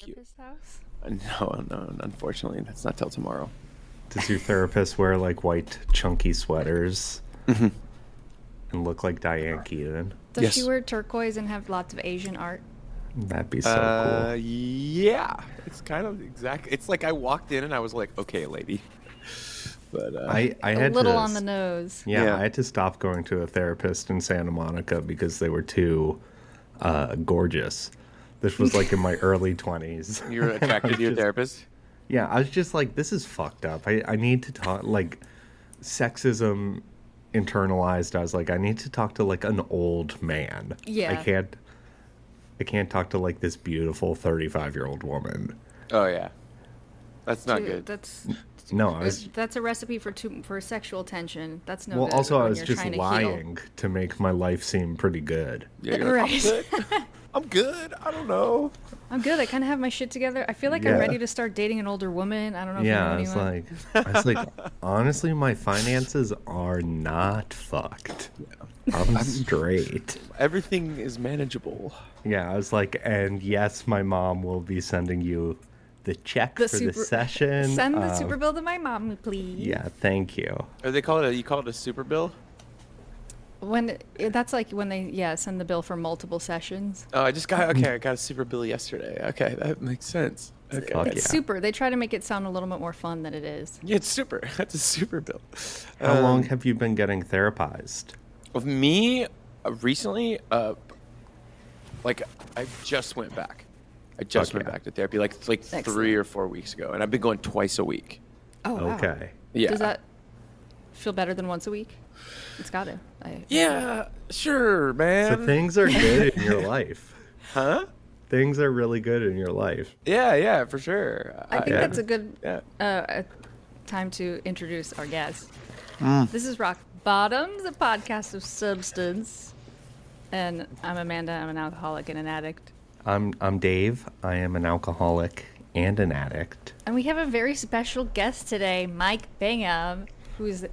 you. Therapist's house? No, unfortunately, that's not till tomorrow. Does your therapist wear like white chunky sweaters Mm-hmm. and look like Diane Keaton? Does Yes. she wear turquoise and have lots of Asian art? That'd be so cool. Yeah, it's kind of exactly. It's like I walked in and I was like, "Okay, lady," but I A had little to, on the nose. Yeah, Yeah. I had to stop going to a therapist in Santa Monica because they were too gorgeous. This was like in my early 20s. you're attracted to your therapist. Yeah, I was just like, this is fucked up. I need to talk, like, sexism internalized. I was like, I need to talk to, like, an old man. Yeah. I can't talk to, like, this beautiful 35-year-old woman. Oh yeah, that's not Dude, good. That's that's a recipe for sexual tension. That's no Well, good also, I when was you're just trying to heal. lying to make my life seem pretty good. Yeah, you're like, Right. I'm good. I'm good. I don't know. I'm good. I kind of have my shit together. I feel like Yeah. I'm ready to start dating an older woman. I don't know if Yeah, I you was know anyone. like, honestly, my finances are not fucked. I'm straight. Everything is manageable. Yeah, I was like, and yes, my mom will be sending you the check for the session. Send the super bill to my mom, please. Yeah, thank you. Or they call it you call it a super bill? That's like when they send the bill for multiple sessions. Oh, I got a super bill yesterday. Okay, that makes sense. Okay. Fuck It's yeah. super. They try to make it sound a little bit more fun than it is. Yeah, it's super. That's a super bill. How long have you been getting therapized? With me, recently, like I just went back. I just went Okay. back to therapy like Excellent. 3 or 4 weeks ago, and I've been going twice a week. Oh, wow. Okay. Yeah. Does that feel better than once a week? It's got to. Yeah, sure, man. So things are good in your life. Huh? Things are really good in your life. Yeah, for sure. I think Yeah. that's a good Yeah. time to introduce our guest. Mm. This is Rock Bottoms, a podcast of substance. And I'm Amanda. I'm an alcoholic and an addict. I'm Dave. I am an alcoholic and an addict. And we have a very special guest today, Mike Bingham, who is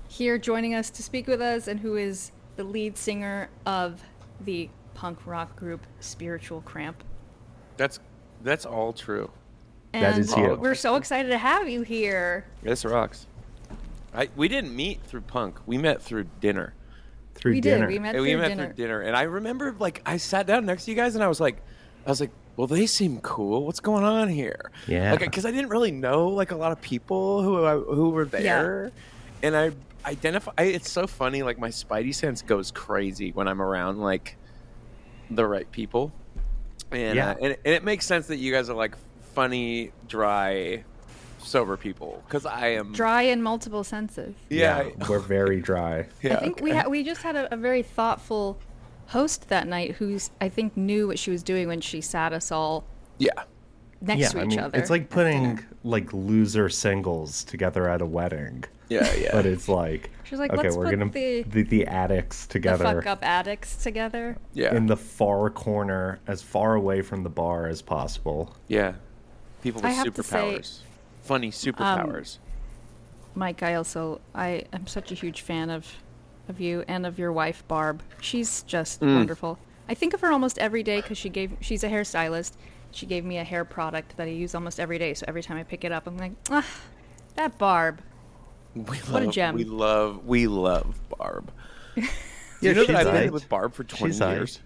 here joining us to speak with us and who is the lead singer of the punk rock group Spiritual Cramp. That's all true. And That is you. we're so excited to have you here. This rocks. We didn't meet through punk. We met through dinner. Through We dinner. did. We met And through we met dinner. through dinner, and I remember like I sat down next to you guys, and I was like, well, they seem cool. What's going on here? Yeah. Like, because I didn't really know like a lot of people who were there, and I identify. It's so funny. Like my spidey sense goes crazy when I'm around like the right people, and Yeah. and it makes sense that you guys are like funny, dry, sober people because I am Dry in multiple senses. Yeah, We're very dry. yeah, I think we just had a very thoughtful host that night I think knew what she was doing when she sat us all yeah. next Yeah, to I each mean, other. it's like at putting dinner. like loser singles together at a wedding. Yeah. But it's like, She's like, okay, let's we're put gonna the addicts the together fuck up addicts together. Yeah. in the far corner, as far away from the bar as possible. Yeah. People I with have to say, superpowers. Funny superpowers. Mike, I am such a huge fan of you and of your wife Barb. She's just wonderful. I think of her almost every day because she's a hairstylist. She gave me a hair product that I use almost every day. So every time I pick it up, I'm like, that Barb. What a gem. We love Barb. Do Yeah, you know that she's I've been aight. with Barb for 20 She's aight. years?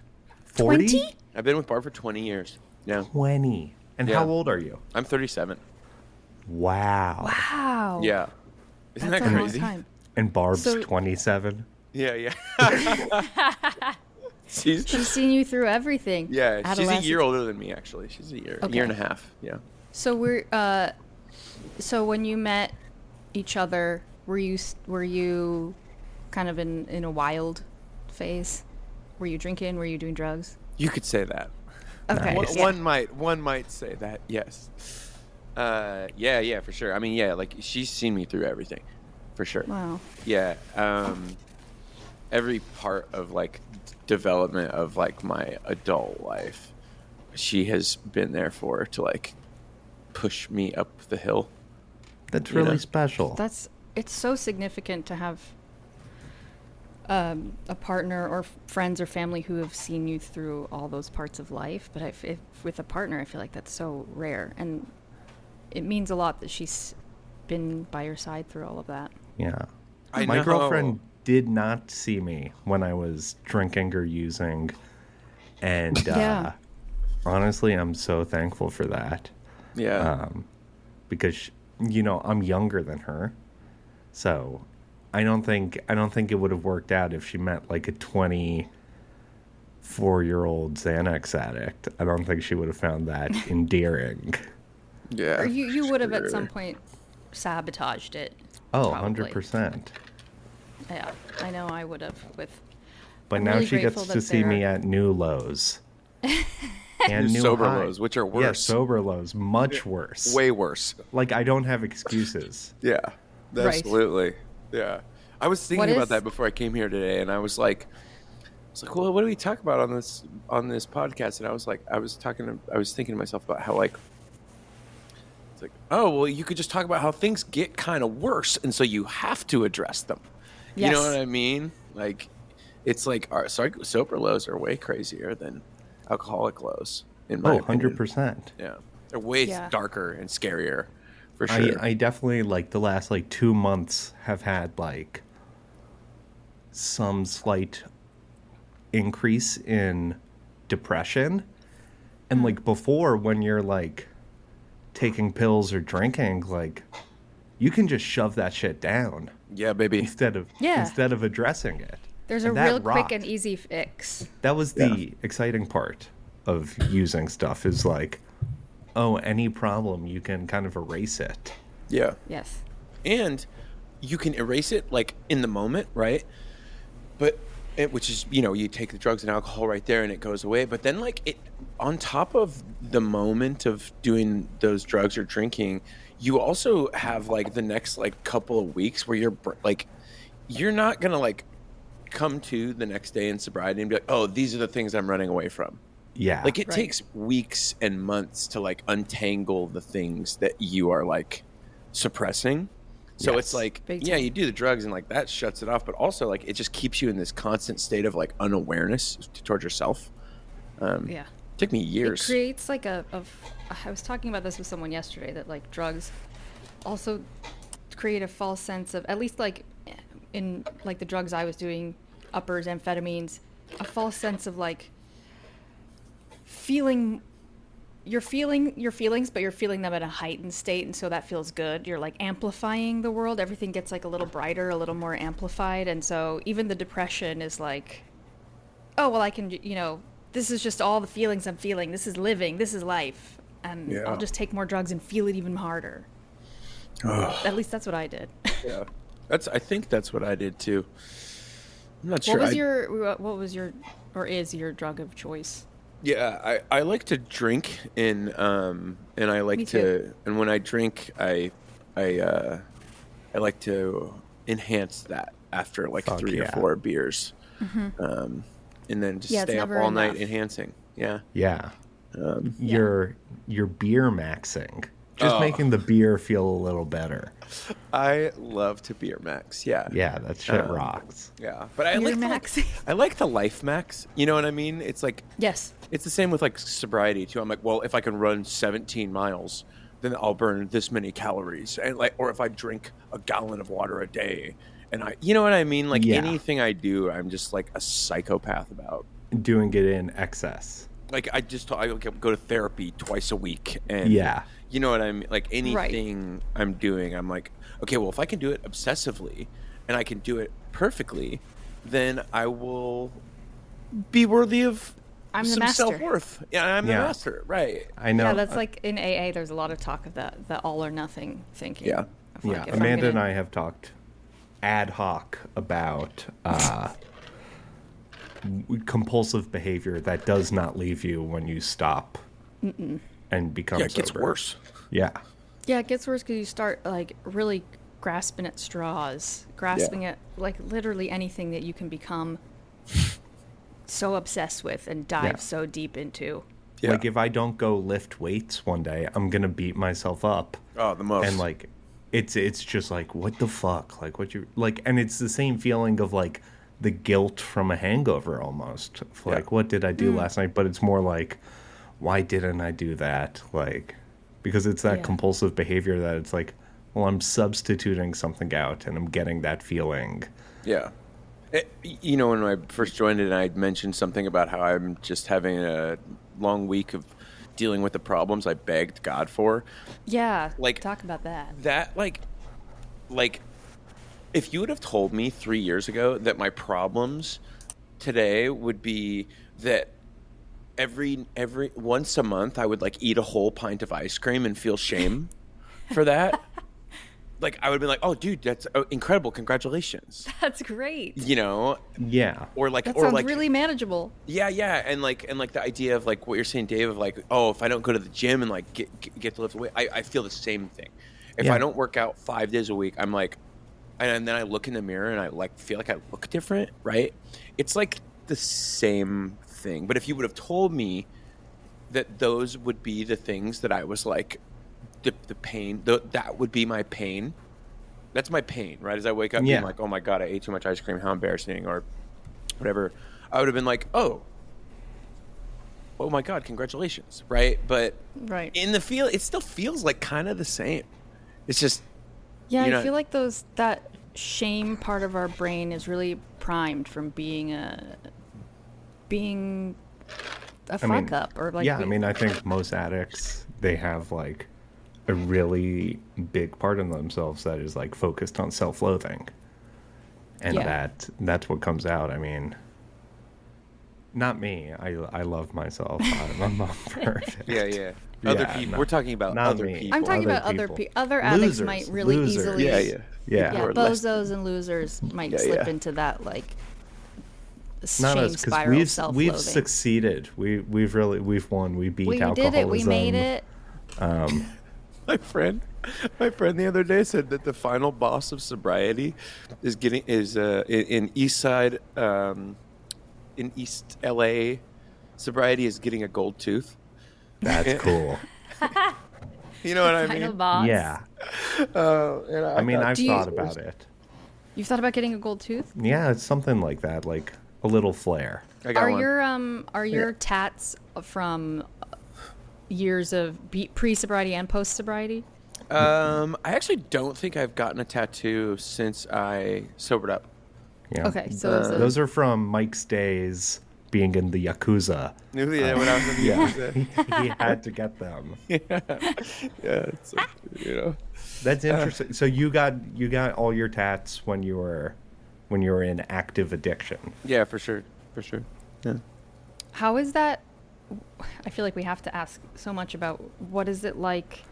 40? I've been with Barb for 20 years. Yeah. 20. And Yeah. how old are you? I'm 37. Wow. Wow. Yeah. Isn't That's that a long crazy? time. And Barb's So- 27. Yeah. she's She's seen you through everything. she's a Adolescence. year older than me actually. She's a year Okay. and a half. Yeah. So so when you met each other, were you kind of in a wild phase? Were you drinking? Were you doing drugs? You could say that. Okay. Nice. yeah. One might say that. Yes. Yeah, for sure. I mean, yeah, like she's seen me through everything, for sure. Wow. Yeah. Every part of like development of like my adult life, she has been there for to like push me up the hill. That's You really know? special. It's so significant to have a partner or friends or family who have seen you through all those parts of life. But if with a partner, I feel like that's so rare, and it means a lot that she's been by your side through all of that. Yeah. I My know. girlfriend did not see me when I was drinking or using. And Yeah. honestly, I'm so thankful for that. Yeah. Because, you know, I'm younger than her. So I don't think it would have worked out if she met like a 24-year-old Xanax addict. I don't think she would have found that endearing. Yeah. Or you would have at sure. some point sabotaged it. Oh, Probably. 100%. Yeah, I know I would have with. But I'm now really she grateful gets to that see me they're- at new lows. And new sober highs. lows, which are Yeah, worse. sober lows, much worse. Way worse. Like, I don't have excuses. Yeah. Right. Absolutely. Yeah. I was thinking What about is- that before I came here today, and I was like, well, what do we talk about on this podcast? And I was thinking to myself about how like, it's like, oh well, you could just talk about how things get kind of worse, and so you have to address them. You know Yes. what I mean? Like, it's like our sober lows are way crazier than alcoholic lows. In my Oh, opinion. 100%. Yeah, they're way Yeah. darker and scarier, for sure. I definitely, like, the last, like, 2 months have had, like, some slight increase in depression. And, like, before, when you're, like, taking pills or drinking, like, you can just shove that shit down Yeah, baby. instead of addressing it. There's And a that real quick rocked. and easy fix. That was the exciting part of using stuff, is like, oh, any problem, you can kind of erase it. Yeah. Yes. And you can erase it like in the moment, right? But which is, you know, you take the drugs and alcohol right there and it goes away. But then like it, on top of the moment of doing those drugs or drinking, you also have like the next like couple of weeks where you're not gonna like come to the next day in sobriety and be like, oh, these are the things I'm running away from. Yeah. Like it Right. takes weeks and months to like untangle the things that you are like suppressing. So Yes. it's like, Big yeah, time. you do the drugs and like that shuts it off, but also like it just keeps you in this constant state of like unawareness towards yourself. Yeah. Took me years. It creates like I was talking about this with someone yesterday, that like drugs also create a false sense of, at least like in like the drugs I was doing, uppers, amphetamines, a false sense of like you're feeling your feelings, but you're feeling them at a heightened state, and so that feels good. You're like amplifying the world. Everything gets like a little brighter, a little more amplified, and so even the depression is like, oh well, I can, you know, this is just all the feelings I'm feeling. This is living. This is life, and Yeah. I'll just take more drugs and feel it even harder. At least that's what I did. Yeah. I think that's what I did too. I'm not sure. What was your or is your drug of choice? Yeah, I like to drink and I like Me to too. and when I drink I like to enhance that after like Fuck 3 yeah. or 4 beers. And then just Yeah, it's stay up never all night enough. enhancing. Yeah. Yeah. You're beer maxing. Just making the beer feel a little better. I love to beer max. Yeah. Yeah, that shit rocks. Yeah. But I Beer like maxing. I like the life max. You know what I mean? It's like Yes. it's the same with like sobriety too. I'm like, well, if I can run 17 miles, then I'll burn this many calories. And like, or if I drink a gallon of water a day, and you know what I mean? Like Yeah. anything I do, I'm just like a psychopath about. Doing it in excess. Like I go to therapy twice a week, and Yeah. you know what I mean? Like anything I'm doing, I'm like, okay, well, if I can do it obsessively, and I can do it perfectly, then I will be worthy of I'm the some master. self-worth. Yeah, I'm the Yeah. master, right? I know. Yeah, that's like in AA. There's a lot of talk of the all or nothing thinking. Yeah. Of like, Yeah, if I'm Amanda and gonna- I have talked ad hoc about compulsive behavior that does not leave you when you stop and become Yeah, it gets sober. worse. Yeah. Yeah, it gets worse because you start like really grasping at straws, grasping at like literally anything that you can become so obsessed with and dive Yeah. so deep into. Yeah. Like if I don't go lift weights one day, I'm gonna beat myself up. Oh, the most. And like it's just like, what the fuck? Like what you like, and it's the same feeling of like the guilt from a hangover almost. Like, Yeah. what did I do last night? But it's more like, why didn't I do that? Like, because it's that Yeah. compulsive behavior that it's like, well, I'm substituting something out and I'm getting that feeling. Yeah. When I first joined it, I'd mentioned something about how I'm just having a long week of dealing with the problems I begged God for. Yeah. Like, talk about that. That, like, if you would have told me 3 years ago that my problems today would be that every once a month I would like eat a whole pint of ice cream and feel shame for that, like I would be like, oh dude, that's incredible, congratulations. That's great. Yeah. Or like, That or sounds like, really manageable. yeah, and like the idea of like what you're saying, Dave, of like, oh, if I don't go to the gym and like get to lift the weight, I feel the same thing. If I don't work out 5 days a week, I'm like, and then I look in the mirror and I like feel like I look different, right? It's like the same thing. But if you would have told me that those would be the things that I was like, the pain, that would be my pain. That's my pain, right? As I wake up being like, oh my God, I ate too much ice cream, how embarrassing, or whatever. I would have been like, oh my God, congratulations, right? But Right. in the feel, it still feels like kind of the same. It's just, Yeah, I feel like that shame part of our brain is really primed from being a fuck up, or like I mean, I think most addicts, they have like a really big part of themselves that is like focused on self-loathing, and that's what comes out. I mean, not me. I love myself. I'm not perfect. yeah. Other people. We're talking about other me. people. I'm talking Other about other people. other addicts Losers. might really Losers. easily Yeah. Or less- bozos and losers might Yeah, slip yeah. into that like Not shame us, because spiral, self-loathing. we've succeeded. We've won. We beat We alcoholism. did it. We made it. My friend the other day said that the final boss of sobriety is in East Side, in East LA. Sobriety is getting a gold tooth. That's cool. You know what I Final mean? boss. Yeah. And I mean, I've Do you- thought about it. You've thought about getting a gold tooth? Yeah, it's something like that, like a little flair. I got one. Are your tats from years of pre-sobriety and post-sobriety? I actually don't think I've gotten a tattoo since I sobered up. Yeah. Okay, so is it- those are from Mike's days being in the Yakuza. Yeah, when I was in the Yakuza. He had to get them. Yeah, it's That's interesting. So you got all your tats when you were in active addiction. Yeah, for sure. Yeah. How is that? I feel like we have to ask so much about what is it like?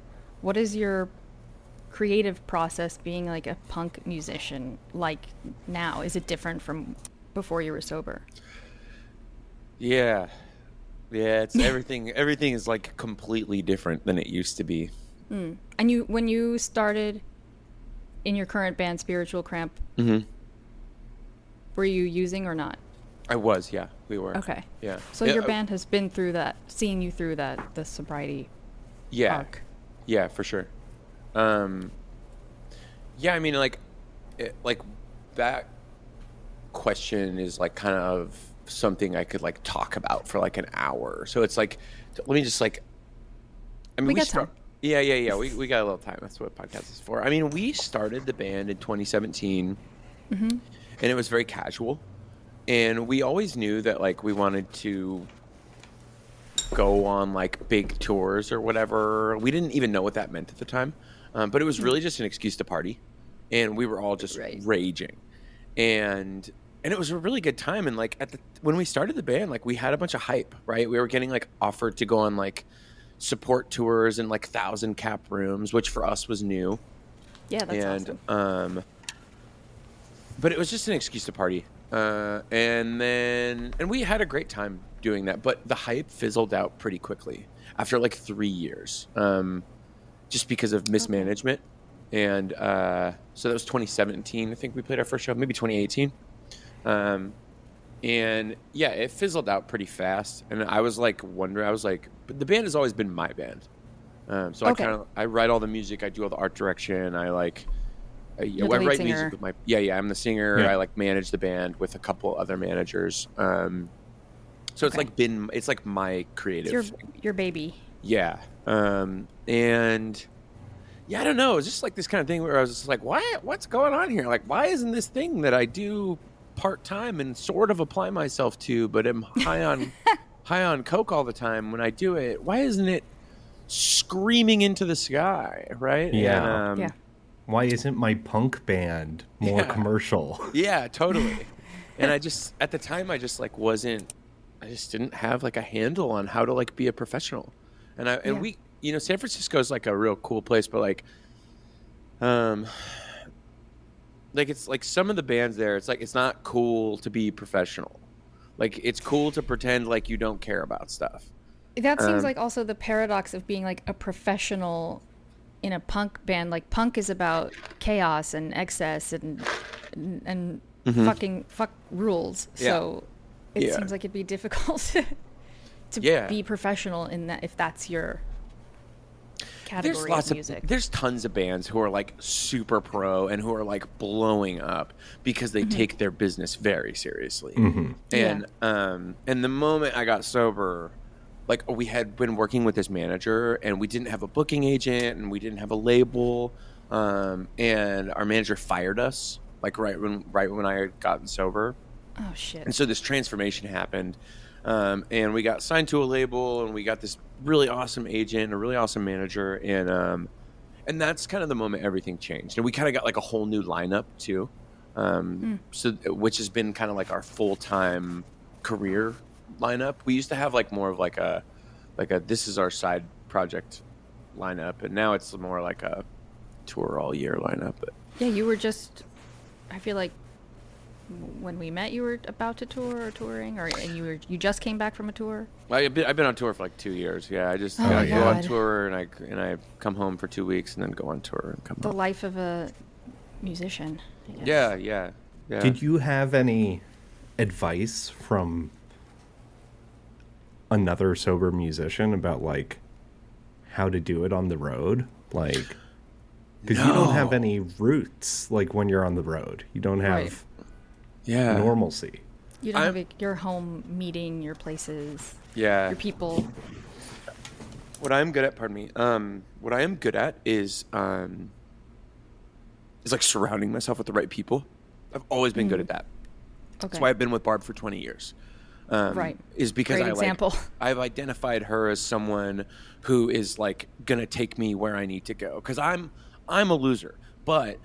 What is your creative process being like a punk musician like now? Is it different from before you were sober? Yeah, it's everything. Everything is like completely different than it used to be. And when you started in your current band, Spiritual Cramp, were you using or not? I was, yeah, we were. Okay. Yeah. So your band has been through that, seeing you through the sobriety arc. Yeah, for sure. Yeah, I mean, like that question is like kind of something I could like talk about for like an hour. So it's like, let me just like, I mean, We got time. Yeah. We got a little time. That's what a podcast is for. I mean, we started the band in 2017, and it was very casual. And we always knew that like we wanted to go on like big tours or whatever. We didn't even know what that meant at the time, but it was really just an excuse to party, and we were all just raging, and it was a really good time. And like when we started the band, like we had a bunch of hype, right? We were getting like offered to go on like support tours in like 1,000 cap rooms, which for us was new. Yeah, that's awesome. But it was just an excuse to party. And we had a great time doing that, but the hype fizzled out pretty quickly after like 3 years, just because of mismanagement. And so that was 2017. I think we played our first show, maybe 2018. And yeah, it fizzled out pretty fast. And I was like wondering, but the band has always been my band. So I write all the music, I do all the art direction, I like You're I the lead write singer. music with my I'm the singer. Yeah. I like manage the band with a couple other managers. So it's Okay. it's like my creative It's thing. your baby. Yeah. And yeah, I don't know. It's just like this kind of thing where I was just like, what's going on here? Like, why isn't this thing that I do part-time and sort of apply myself to, but am high on coke all the time when I do it, why isn't it screaming into the sky, right? Yeah. And, Yeah. Why isn't my punk band more Yeah. commercial? yeah, totally. And I just, at the time, I just didn't have like a handle on how to like be a professional. And we, San Francisco is like a real cool place, but like it's like some of the bands there, it's like, it's not cool to be professional. Like, it's cool to pretend like you don't care about stuff. That seems like also the paradox of being like a professional in a punk band. Like, punk is about chaos and excess and fuck rules. Yeah. So it Yeah. seems like it'd be difficult to Yeah. be professional in that, if that's your category There's of music. there's tons of bands who are like super pro and who are like blowing up because they take their business very seriously. And and the moment I got sober, like, we had been working with this manager and we didn't have a booking agent and we didn't have a label, and our manager fired us like right when I had gotten sober. Oh shit. And so this transformation happened, and we got signed to a label, and we got this really awesome agent, a really awesome manager, and that's kind of the moment everything changed. And we kind of got like a whole new lineup too, so which has been kind of like our full-time career lineup. We used to have like more of like a this is our side project lineup, and now it's more like a tour all year lineup. But Yeah, you were just, I feel like when we met you were about to tour or touring, and you just came back from a tour. I've been on tour for like 2 years. Yeah, I just Oh my go on God. tour and I come home for 2 weeks and then go on tour and come The home. life of a musician, I guess. Yeah. Did you have any advice from another sober musician about like how to do it on the road? Like, because you don't have any roots like when you're on the road. You don't have Right. Yeah. normalcy. You don't have your home meeting, your places, Yeah. your people. What I'm good at, pardon me. What I am good at is like surrounding myself with the right people. I've always been good at that. Okay. That's why I've been with Barb for 20 years. Right. Is because Great example. I've identified her as someone who is like gonna take me where I need to go. Because I'm a loser, but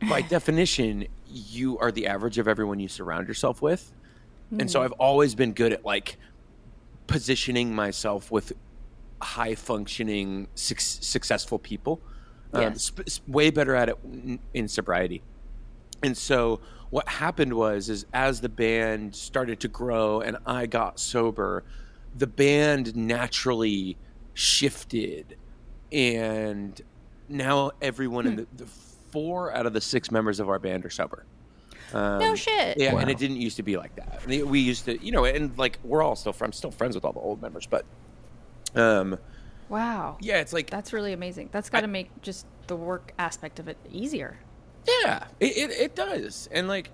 by definition, you are the average of everyone you surround yourself with. And so I've always been good at like positioning myself with high functioning, successful people. Yes. Way better at it in sobriety. And so what happened is as the band started to grow and I got sober, the band naturally shifted, and now everyone in the 4 out of the 6 members of our band are sober. No shit. Yeah, Wow. and it didn't used to be like that. We used to, and like we're all still I'm still friends with all the old members, but Wow. yeah, it's like That's really amazing. That's got to make just the work aspect of it easier. yeah, it does. And like,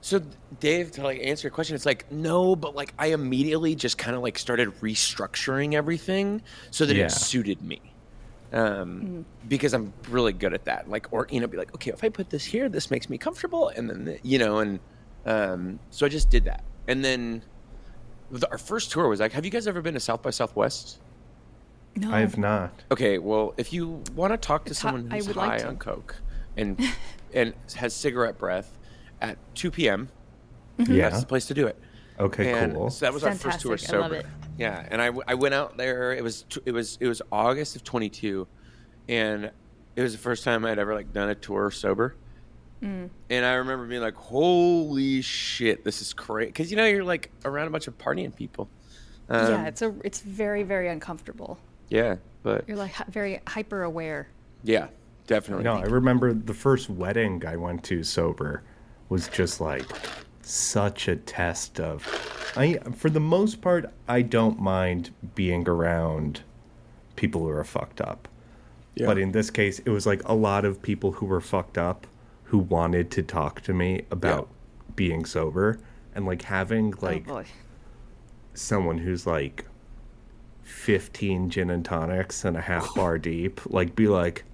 so Dave, to like answer your question, it's like no, but like I immediately just kind of like started restructuring everything so that Yeah. it suited me. Because I'm really good at that. Like, or be like, okay, if I put this here, this makes me comfortable, and then so I just did that. And then our first tour was like, have you guys ever been to South by Southwest? No. I've not. Okay, well, if you want to talk to It's someone I who's would high like to. on coke and has cigarette breath at 2 p.m., Yeah. that's the place to do it. Okay, And cool. so that was our first tour Fantastic. I love sober. it. Yeah, and I went out there. It was August of 22, and it was the first time I'd ever like done a tour sober. And I remember being like, "Holy shit, this is crazy!" Because you're like around a bunch of partying people. Yeah, it's very, very uncomfortable. Yeah, but You're like very hyper aware. yeah, definitely. No, I remember the first wedding I went to sober was just like such a test of for the most part, I don't mind being around people who are fucked up. Yeah. But in this case, it was like a lot of people who were fucked up who wanted to talk to me about being sober, and like having like someone who's like 15 gin and tonics and a half bar deep, like be like,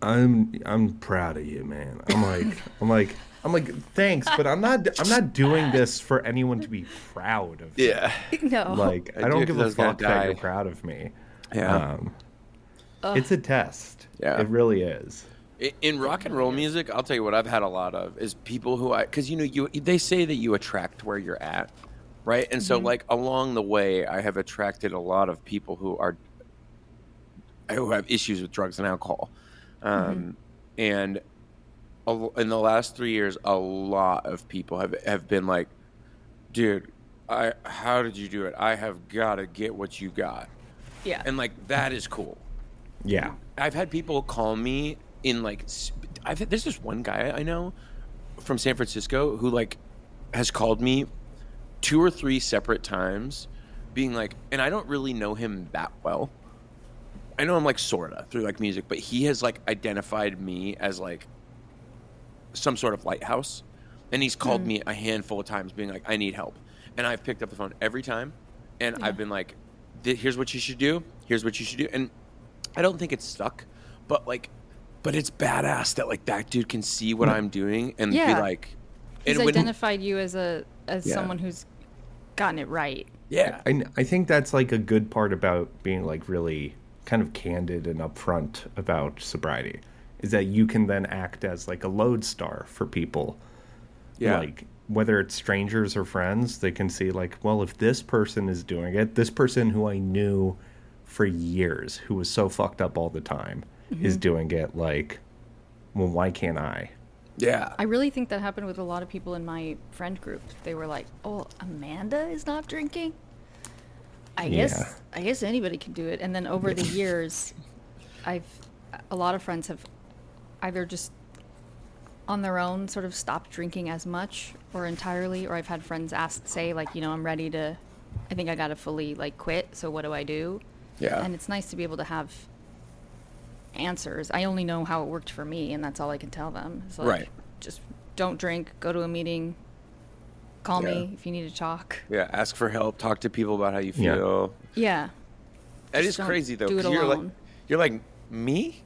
I'm proud of you, man. I'm like, thanks, but I'm not doing this for anyone to be proud of. Yeah. No. Like, I don't give a fuck that you're proud of me. Yeah. It's a test. Yeah. It really is. In rock and roll music, I'll tell you what I've had a lot of is people who because they say that you attract where you're at, right? And so like along the way, I have attracted a lot of people who have issues with drugs and alcohol, and in the last 3 years, a lot of people have been like, dude, how did you do it? I have got to get what you got. Yeah. And like that is cool. Yeah. I've had people call me in like there's this one guy I know from San Francisco who like has called me 2 or 3 separate times being like, and I don't really know him that well. I know him like sorta through like music, but he has like identified me as like some sort of lighthouse, and he's called me a handful of times being like, I need help, and I've picked up the phone every time, and I've been like, here's what you should do, and I don't think it's stuck, but it's badass that like that dude can see what I'm doing and be like, he's identified you as someone who's gotten it right. Yeah. I think that's like a good part about being like really kind of candid and upfront about sobriety, is that you can then act as like a lodestar for people. Yeah. Like whether it's strangers or friends, they can see like, well, if this person is doing it, this person who I knew for years, who was so fucked up all the time, is doing it, like, well, why can't I? Yeah. I really think that happened with a lot of people in my friend group. They were like, oh, Amanda is not drinking? I guess anybody can do it. And then over the years, a lot of friends have either just on their own sort of stopped drinking as much or entirely, or I've had friends say like, I'm ready to, I think I got to fully like quit. So what do I do? Yeah. And it's nice to be able to have answers. I only know how it worked for me, and that's all I can tell them. It's like, just don't drink, go to a meeting, call me if you need to talk. Yeah, ask for help, talk to people about how you feel. Yeah. That is crazy though. Do it alone. You're like, me?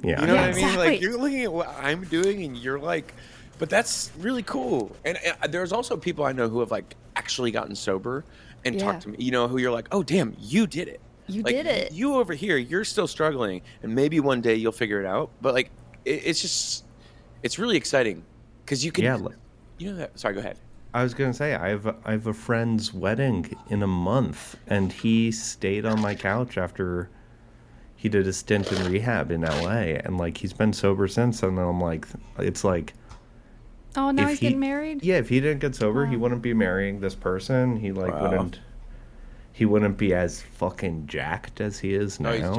Yeah. You know what I mean? Exactly. Like you're looking at what I'm doing and you're like, but that's really cool. And there's also people I know who have like actually gotten sober and talked to me, who you're like, oh damn, you did it. You like, did it. You over here, you're still struggling, and maybe one day you'll figure it out. But like, it's really exciting because you can. Yeah. That. Sorry, go ahead. I was gonna say I have a friend's wedding in a month, and he stayed on my couch after he did a stint in rehab in LA, and like he's been sober since. And then I'm like, it's like, oh, now he's getting married. Yeah, if he didn't get sober, he wouldn't be marrying this person. He like wouldn't. He wouldn't be as fucking jacked as he is now. Oh,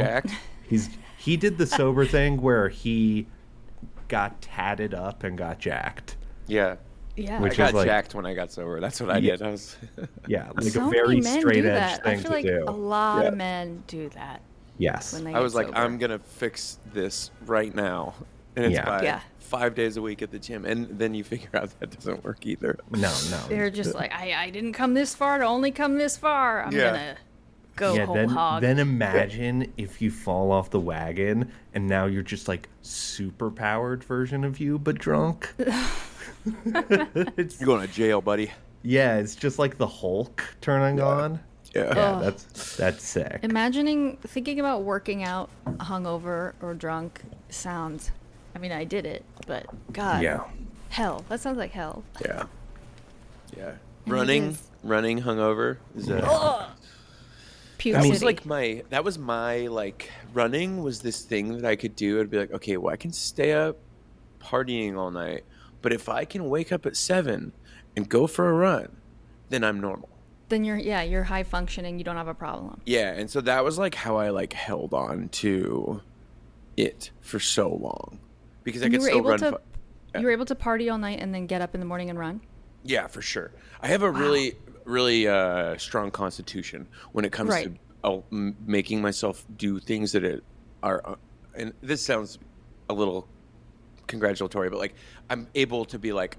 he's jacked? He did the sober thing where he got tatted up and got jacked. Yeah. Yeah. Which I got like, jacked when I got sober. That's what I did. I was like so a very many men straight do edge that. thing I feel to like do. a lot of men do that. Yes. When they I was get like, sober. I'm going to fix this right now. And it's by 5 days a week at the gym. And then you figure out that doesn't work either. No. They're just like, I didn't come this far to only come this far. I'm going to go whole hog. Then imagine if you fall off the wagon and now you're just like super powered version of you, but drunk. You're going to jail, buddy. Yeah, it's just like the Hulk turning on. Yeah. That's sick. Thinking about working out hungover or drunk sounds, I mean, I did it, but God. Yeah. Hell. That sounds like hell. Yeah. Yeah. Running hungover is Puke that City. was like my like running was this thing that I could do. I'd be like, okay, well, I can stay up partying all night, but if I can wake up at 7 and go for a run, then I'm normal. Then you're high functioning. You don't have a problem. Yeah, and so that was like how I like held on to it for so long because I could still run. You were able to party all night and then get up in the morning and run? Yeah, for sure. I have a really strong constitution when it comes to making myself do things that are, and this sounds a little congratulatory, but like I'm able to be like,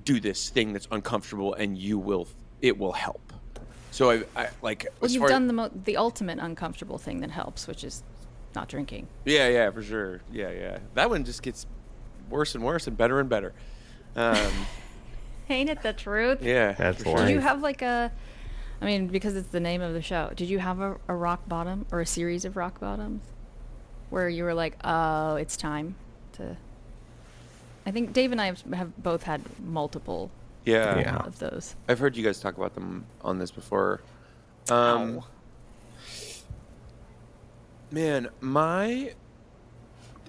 do this thing that's uncomfortable, and it will help. So I like. Well, you've done the ultimate uncomfortable thing that helps, which is not drinking. Yeah, for sure. Yeah. That one just gets worse and worse and better. Ain't it the truth? Yeah, That's for life. Did you have like I mean, because it's the name of the show, did you have a rock bottom or a series of rock bottoms where you were like, oh, it's time to... I think Dave and I have both had multiple Yeah. of those. I've heard you guys talk about them on this before. Ow. Man, my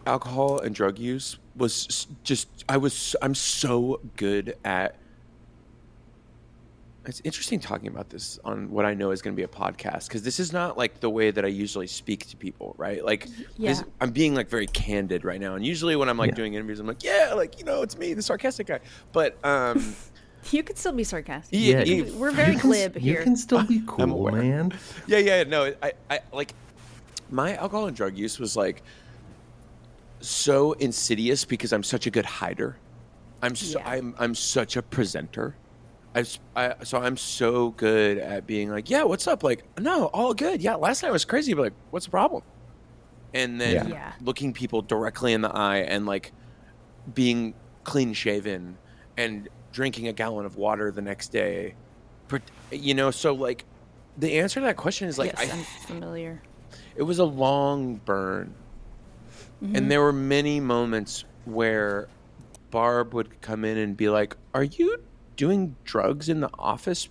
alcohol and drug use was just I'm so good at. It's interesting talking about this on what I know is going to be a podcast, because this is not like the way that I usually speak to people, right? Like I'm being like very candid right now, and usually when I'm like doing interviews, I'm like, it's me, the sarcastic guy. But you could still be sarcastic. Yeah, we're very glib here. You can still be cool, man. Yeah. No, I like my alcohol and drug use was like so insidious because I'm such a good hider. I'm such a presenter. So I'm so good at being like, yeah, what's up? Like, no, all good. Yeah, last night was crazy, but like, what's the problem? And then looking people directly in the eye and like being clean shaven and drinking a gallon of water the next day. So like the answer to that question is like, yes, I'm familiar. It was a long burn. Mm-hmm. And there were many moments where Barb would come in and be like, are you doing drugs in the office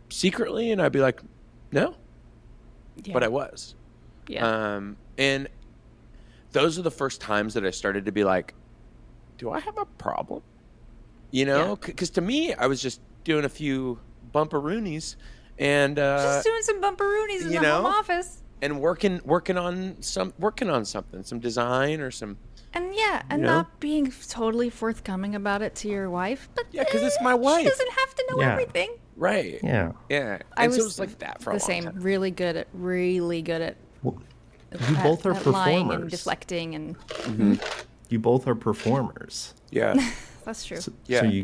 secretly? And I'd be like, no, but I was. Yeah. And those are the first times that I started to be like, do I have a problem? Because to me, I was just doing a few bumperoonies and just doing some bumperoonies in the home office and working on something, some design or some. And not being totally forthcoming about it to your wife. But because it's my wife. She doesn't have to know everything. Right. Yeah. Yeah. And so it was like that for a long time. Really good at Well, you both are performers. Lying and deflecting and. You both are performers. Yeah. That's true. So you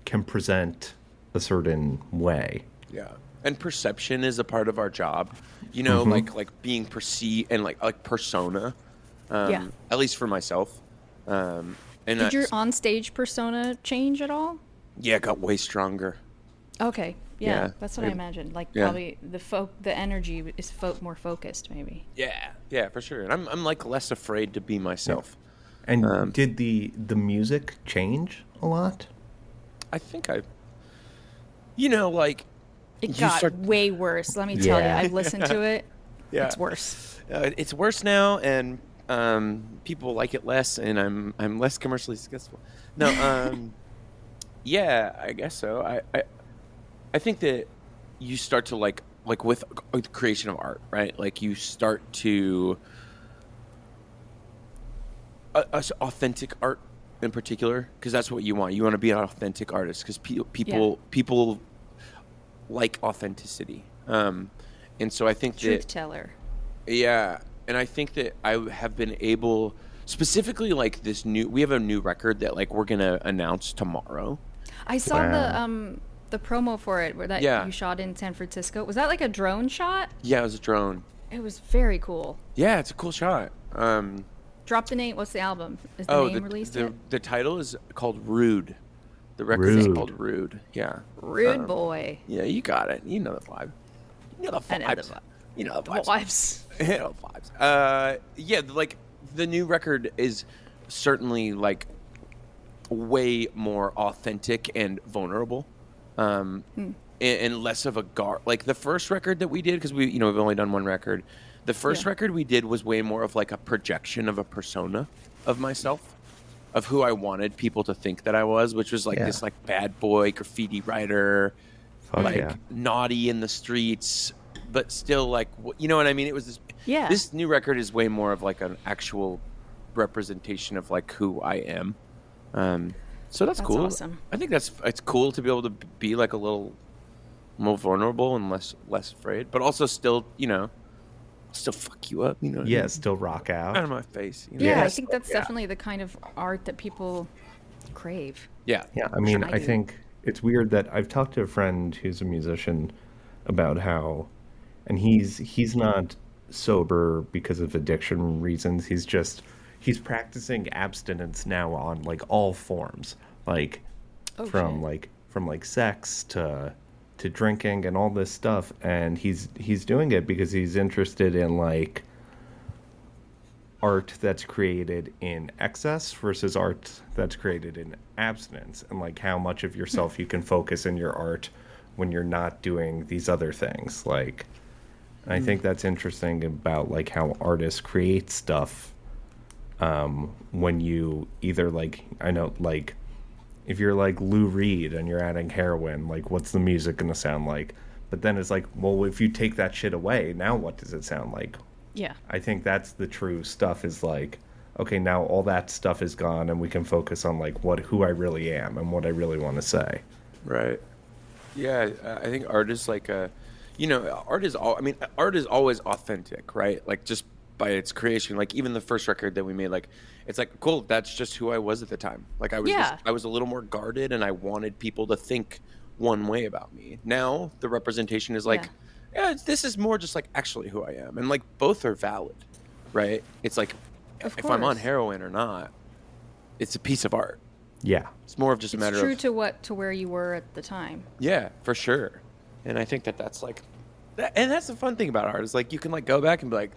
can present a certain way. Yeah. And perception is a part of our job. Like being perceived and like persona. At least for myself. Did your on-stage persona change at all? Yeah, it got way stronger. Okay. Yeah, that's what I imagined. Like probably the energy is more focused, maybe. Yeah, for sure. And I'm like less afraid to be myself. Yeah. And did the music change a lot? I think it got way worse. Let me tell you, I've listened to it. Yeah, it's worse. It's worse now, and people like it less, and I'm less commercially successful. No, yeah, I guess so. I think that you start to like with the creation of art, right? Like you start to authentic art in particular, because that's what you want. You want to be an authentic artist because people like authenticity. And so I think truth teller. Yeah. And I think that I have been able, specifically like we have a new record that like we're going to announce tomorrow. I saw the promo for it where you shot in San Francisco. Was that like a drone shot? Yeah, it was a drone. It was very cool. Yeah, it's a cool shot. Drop the name. What's the album? Is the name released yet? The title is called Rude. The record is called Rude. Yeah. Rude boy. Yeah, you got it. You know the vibe. You know the vibes. You know the vibes. You know the vibes. Like the new record is certainly like way more authentic and vulnerable. And less of a like the first record that we did, because we've only done one record. The first record we did was way more of like a projection of a persona of myself, of who I wanted people to think that I was, which was like this like bad boy graffiti writer, naughty in the streets, but still like, you know what I mean? It was this. Yeah. This new record is way more of like an actual representation of like who I am. So that's cool. Awesome. I think it's cool to be able to be like a little more vulnerable and less afraid, but also still, still fuck you up, you know? What I Yeah, mean? still rock out. Out of my face. You know? Yeah, I Yes. think that's definitely the kind of art that people crave. Yeah. Yeah, I mean, I I do. think it's weird that I've talked to a friend who's a musician about how, and he's not sober because of addiction reasons. He's practicing abstinence now on like all forms, like Oh, from shit. like sex to drinking and all this stuff, and he's doing it because he's interested in like art that's created in excess versus art that's created in abstinence, and like how much of yourself you can focus in your art when you're not doing these other things. Like, I think that's interesting about like how artists create stuff, when you either like, I know, like if you're like Lou Reed and you're adding heroin, like what's the music gonna sound like? But then it's like, well, if you take that shit away, now what does it sound like? Yeah. I think that's the true stuff, is like, okay, now all that stuff is gone and we can focus on like who I really am and what I really want to say. Right. Yeah, I think art is like art is art is always authentic, right? Like just by its creation. Like even the first record that we made, like it's like cool, that's just who I was at the time. Like I was a little more guarded and I wanted people to think one way about me. Now the representation is like, this is more just like actually who I am. And like both are valid, right? It's like if I'm on course. heroin or not, it's a piece of art. Yeah. It's more of just a matter True of to where you were at the time. yeah, for sure. And I think that's like that, and that's the fun thing about art is like you can like go back and be like,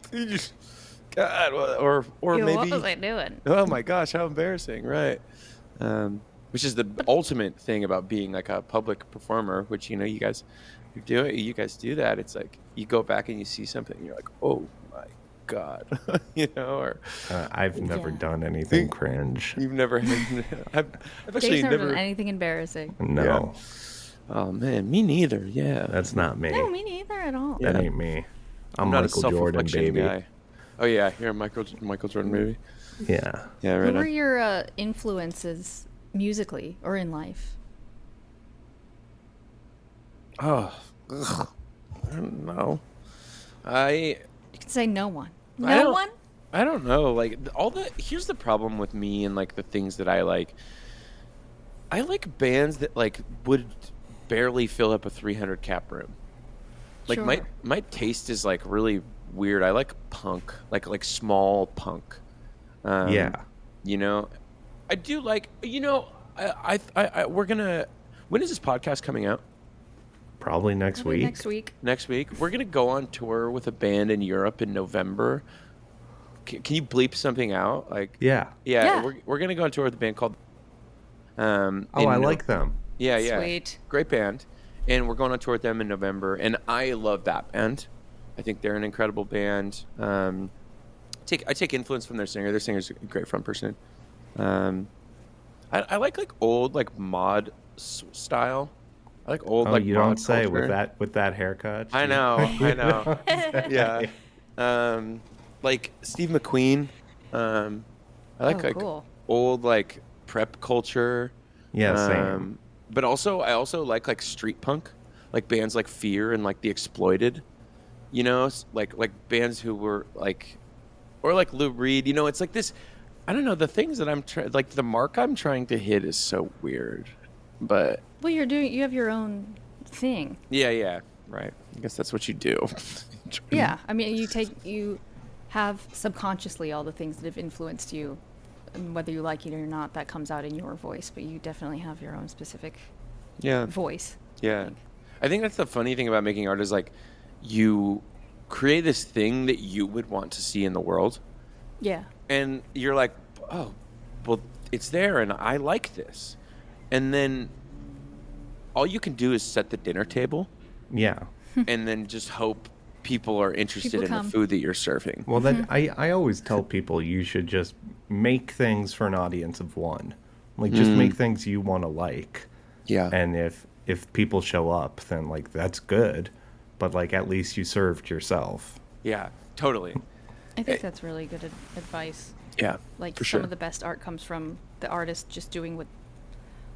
God, or maybe what was I doing? oh my gosh, how embarrassing, right? Which is the ultimate thing about being like a public performer, which you guys do that. It's like you go back and you see something, and you're like, oh my God, or I've never done anything cringe. you've never. I've actually Dave's never never. done anything embarrassing. No, Oh man, me neither. Yeah, that's not me. No, me neither at all. That Yeah. ain't me. I'm not a Michael Jordan, self-reflection baby. guy. Oh yeah, you're a Michael Jordan movie. Yeah. Yeah, Who right. were On. your influences musically or in life? Oh, ugh, I don't know. I You can say no one. I No don't- one? I don't know. Like here's the problem with me and like the things that I like. I like bands that like would barely fill up a 300 cap room. Like Sure. my taste is like really weird. I like punk, like small punk. Yeah. I do like. We're gonna. When is this podcast coming out? Probably next Probably week. Next week. Next week. We're gonna go on tour with a band in Europe in November. Can you bleep something out? Like Yeah. Yeah. we're gonna go on tour with a band called. Oh, I like them. Yeah. Sweet. Great band, and we're going on tour with them in November. And I love that band. I think they're an incredible band. I take influence from their singer. Their singer's a great front person. I like old like mod style. I like old Oh, like you mod don't say culture. with that haircut. I know. Yeah. Like Steve McQueen. I like Cool. old like prep culture. Yeah, same. But I also like street punk, like bands like Fear and like The Exploited. Like bands who were like, or like Lou Reed. It's like this. I don't know, the things that I'm trying, like the mark I'm trying to hit is so weird, but Well, you have your own thing. yeah, right. I guess that's what you do. Yeah. I mean, you have subconsciously all the things that have influenced you, and whether you like it or not, that comes out in your voice, but you definitely have your own specific Yeah. voice. Yeah. I think that's the funny thing about making art is like you create this thing that you would want to see in the world. Yeah. And you're like, oh, well, it's there and I like this. And then all you can do is set the dinner table Yeah. and then just hope people are interested People in come. the food that you're serving. Well, then I always tell people you should just make things for an audience of one. Like just make things you want to like. Yeah. And if people show up, then like that's good. But like at least you served yourself. Yeah, totally. I think that's really good advice. Yeah, Like for some sure. of the best art comes from the artist just doing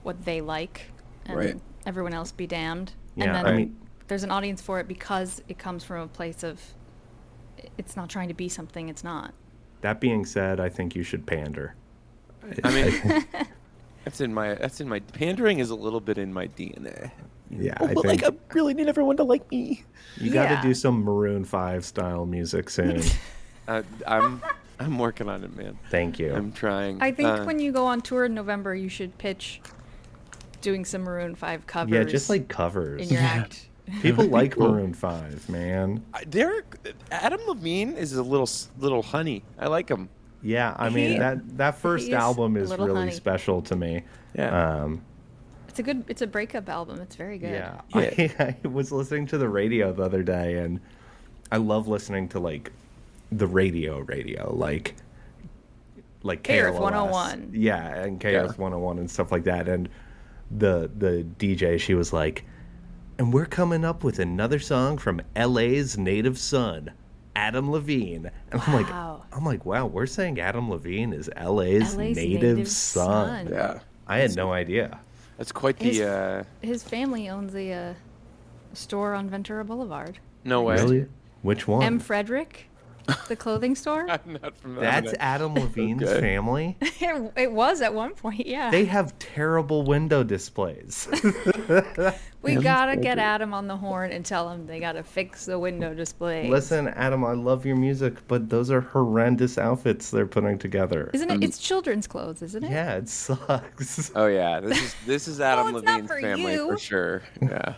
what they like, and Right. everyone else be damned. Yeah, and then I mean- there's an audience for it because it comes from a place of it's not trying to be something it's not. That being said, I think you should pander. I mean, that's in my pandering is a little bit in my DNA. Yeah, I really need everyone to like me. You got to do some Maroon 5 style music soon. I'm working on it, man. Thank you. I'm trying. I think when you go on tour in November, you should pitch doing some Maroon 5 covers. Yeah, just like covers. In your act. People like Maroon 5, man. Adam Levine is a little honey. I like him. Yeah, I mean that first album is really honey. special to me. Yeah. It's a breakup album. It's very good. Yeah. I was listening to the radio the other day, and I love listening to like the radio, like KRF KLOS. 101. Yeah, and KRF 101 and stuff like that. And the DJ, she was like, and we're coming up with another song from LA's native son, Adam Levine. And Wow. I'm like, wow, we're saying Adam Levine is LA's native son. Yeah. I had no idea. That's quite the His family owns a store on Ventura Boulevard. no way. Really? Which one? M. Frederick, the clothing store. I'm not familiar. That's Adam Levine's family? It was at one point, yeah. They have terrible window displays. We gotta get Adam on the horn and tell him they gotta fix the window displays. Listen, Adam, I love your music, but those are horrendous outfits they're putting together. Isn't it? It's children's clothes, isn't it? Yeah, it sucks. Oh yeah, this is Adam Well, it's not Levine's for family you. for sure. Yeah.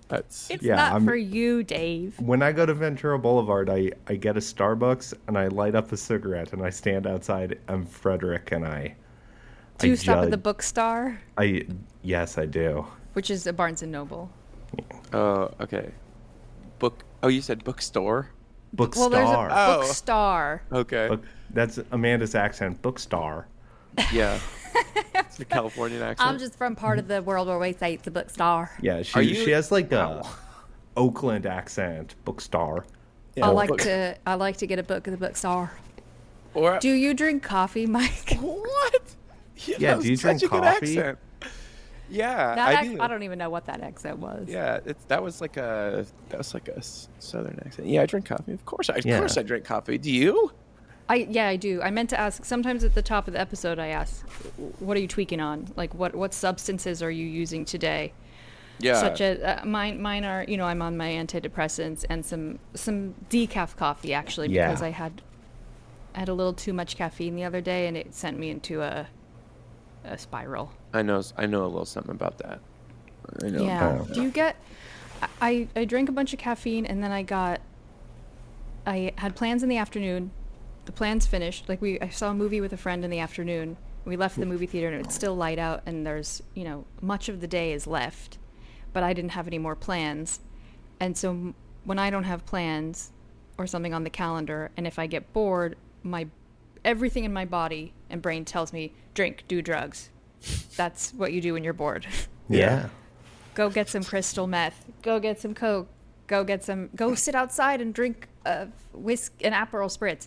That's It's Yeah, not I'm- for you, Dave. When I go to Ventura Boulevard, I get a Starbucks and I light up a cigarette and I stand outside M. Frederick and I Do you stop at judge- the Bookstar, Yes, I do. which is a Barnes and Noble? oh okay. You said bookstore? Bookstore. Well, there's a Oh. Bookstar. Okay. That's Amanda's accent. Bookstar. Yeah. It's a Californian accent. I'm just from part of the world where we say it's a Bookstar. Yeah, Are you- she has like a Oakland accent. Bookstar. Yeah, I like to get a book at the Bookstore. Or Do you drink coffee, Mike? what? Yeah, that was do you drink such a good coffee? accent. Yeah, That I do. I don't even know what that accent was. Yeah, that was like a southern accent. Yeah, I drink coffee. Of course I drink coffee. Do you? I do. I meant to ask. Sometimes at the top of the episode, I ask, "What are you tweaking on? Like, what substances are you using today?" Yeah. Such as mine are. I'm on my antidepressants and some decaf coffee actually because Yeah. I had a little too much caffeine the other day and it sent me into a spiral. I know a little something about that. I know. Yeah. about that. Do you get? I drank a bunch of caffeine and then I had plans in the afternoon. The plans finished. Like I saw a movie with a friend in the afternoon. We left the movie theater and it's still light out and there's, much of the day is left, but I didn't have any more plans. And so when I don't have plans or something on the calendar, and if I get bored, everything in my body and brain tells me, drink, do drugs. That's what you do when you're bored. Yeah. Go get some crystal meth. Go get some Coke. Go sit outside and drink an Aperol Spritz.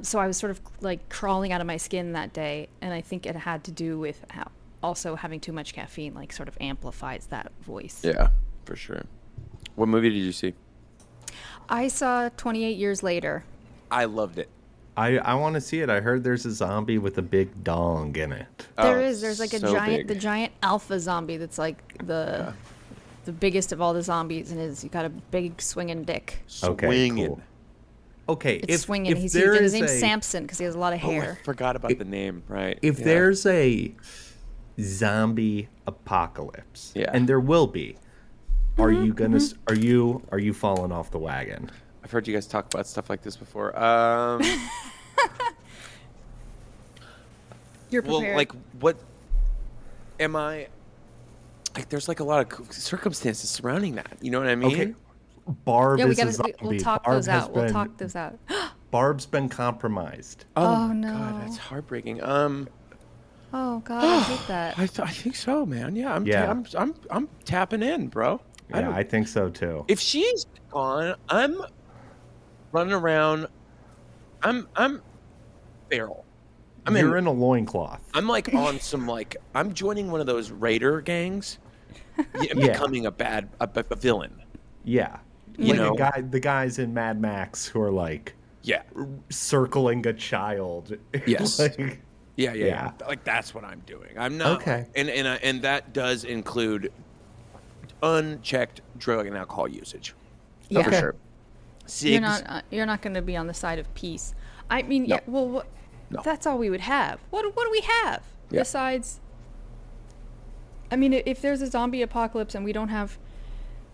So I was sort of like crawling out of my skin that day, and I think it had to do with how also having too much caffeine like sort of amplifies that voice. Yeah, for sure. What movie did you see? I saw 28 Years Later. I loved it. I want to see it. I heard there's a zombie with a big dong in it. There's like the giant alpha zombie that's like the biggest of all the zombies, and he's got a big swinging dick. Okay, Swinging. cool. Okay, It's swinging. His name's Samson because he has a lot of hair. I forgot about the name. Right. If there's a zombie apocalypse, Yeah. and there will be, are you gonna? Are you falling off the wagon? I've heard you guys talk about stuff like this before. You're prepared. Well, like, what am I? Like, there's like a lot of circumstances surrounding that. You know what I mean? Okay, Barb yeah, is a zombie. we'll talk Barb those has out. We'll been- talk those out. Barb's been compromised. Oh, my no. God, that's heartbreaking. Oh God, I hate that. I think so, man. Yeah, Yeah. I'm tapping in, bro. Yeah, I think so too. If she's gone, I'm running around. I'm feral. You're in a loincloth. I'm like on some like I'm joining one of those raider gangs and becoming a villain. Yeah. You know, the guys in Mad Max who are like yeah, circling a child. yes, Like, yeah. Like that's what I'm doing. I'm not Okay. and that does include unchecked drug and alcohol usage. Yeah. For sure. Cigs, You're not going to be on the side of peace. I mean, No. yeah. Well, No. that's all we would have. What do we have Yeah. besides? I mean, if there's a zombie apocalypse and we don't have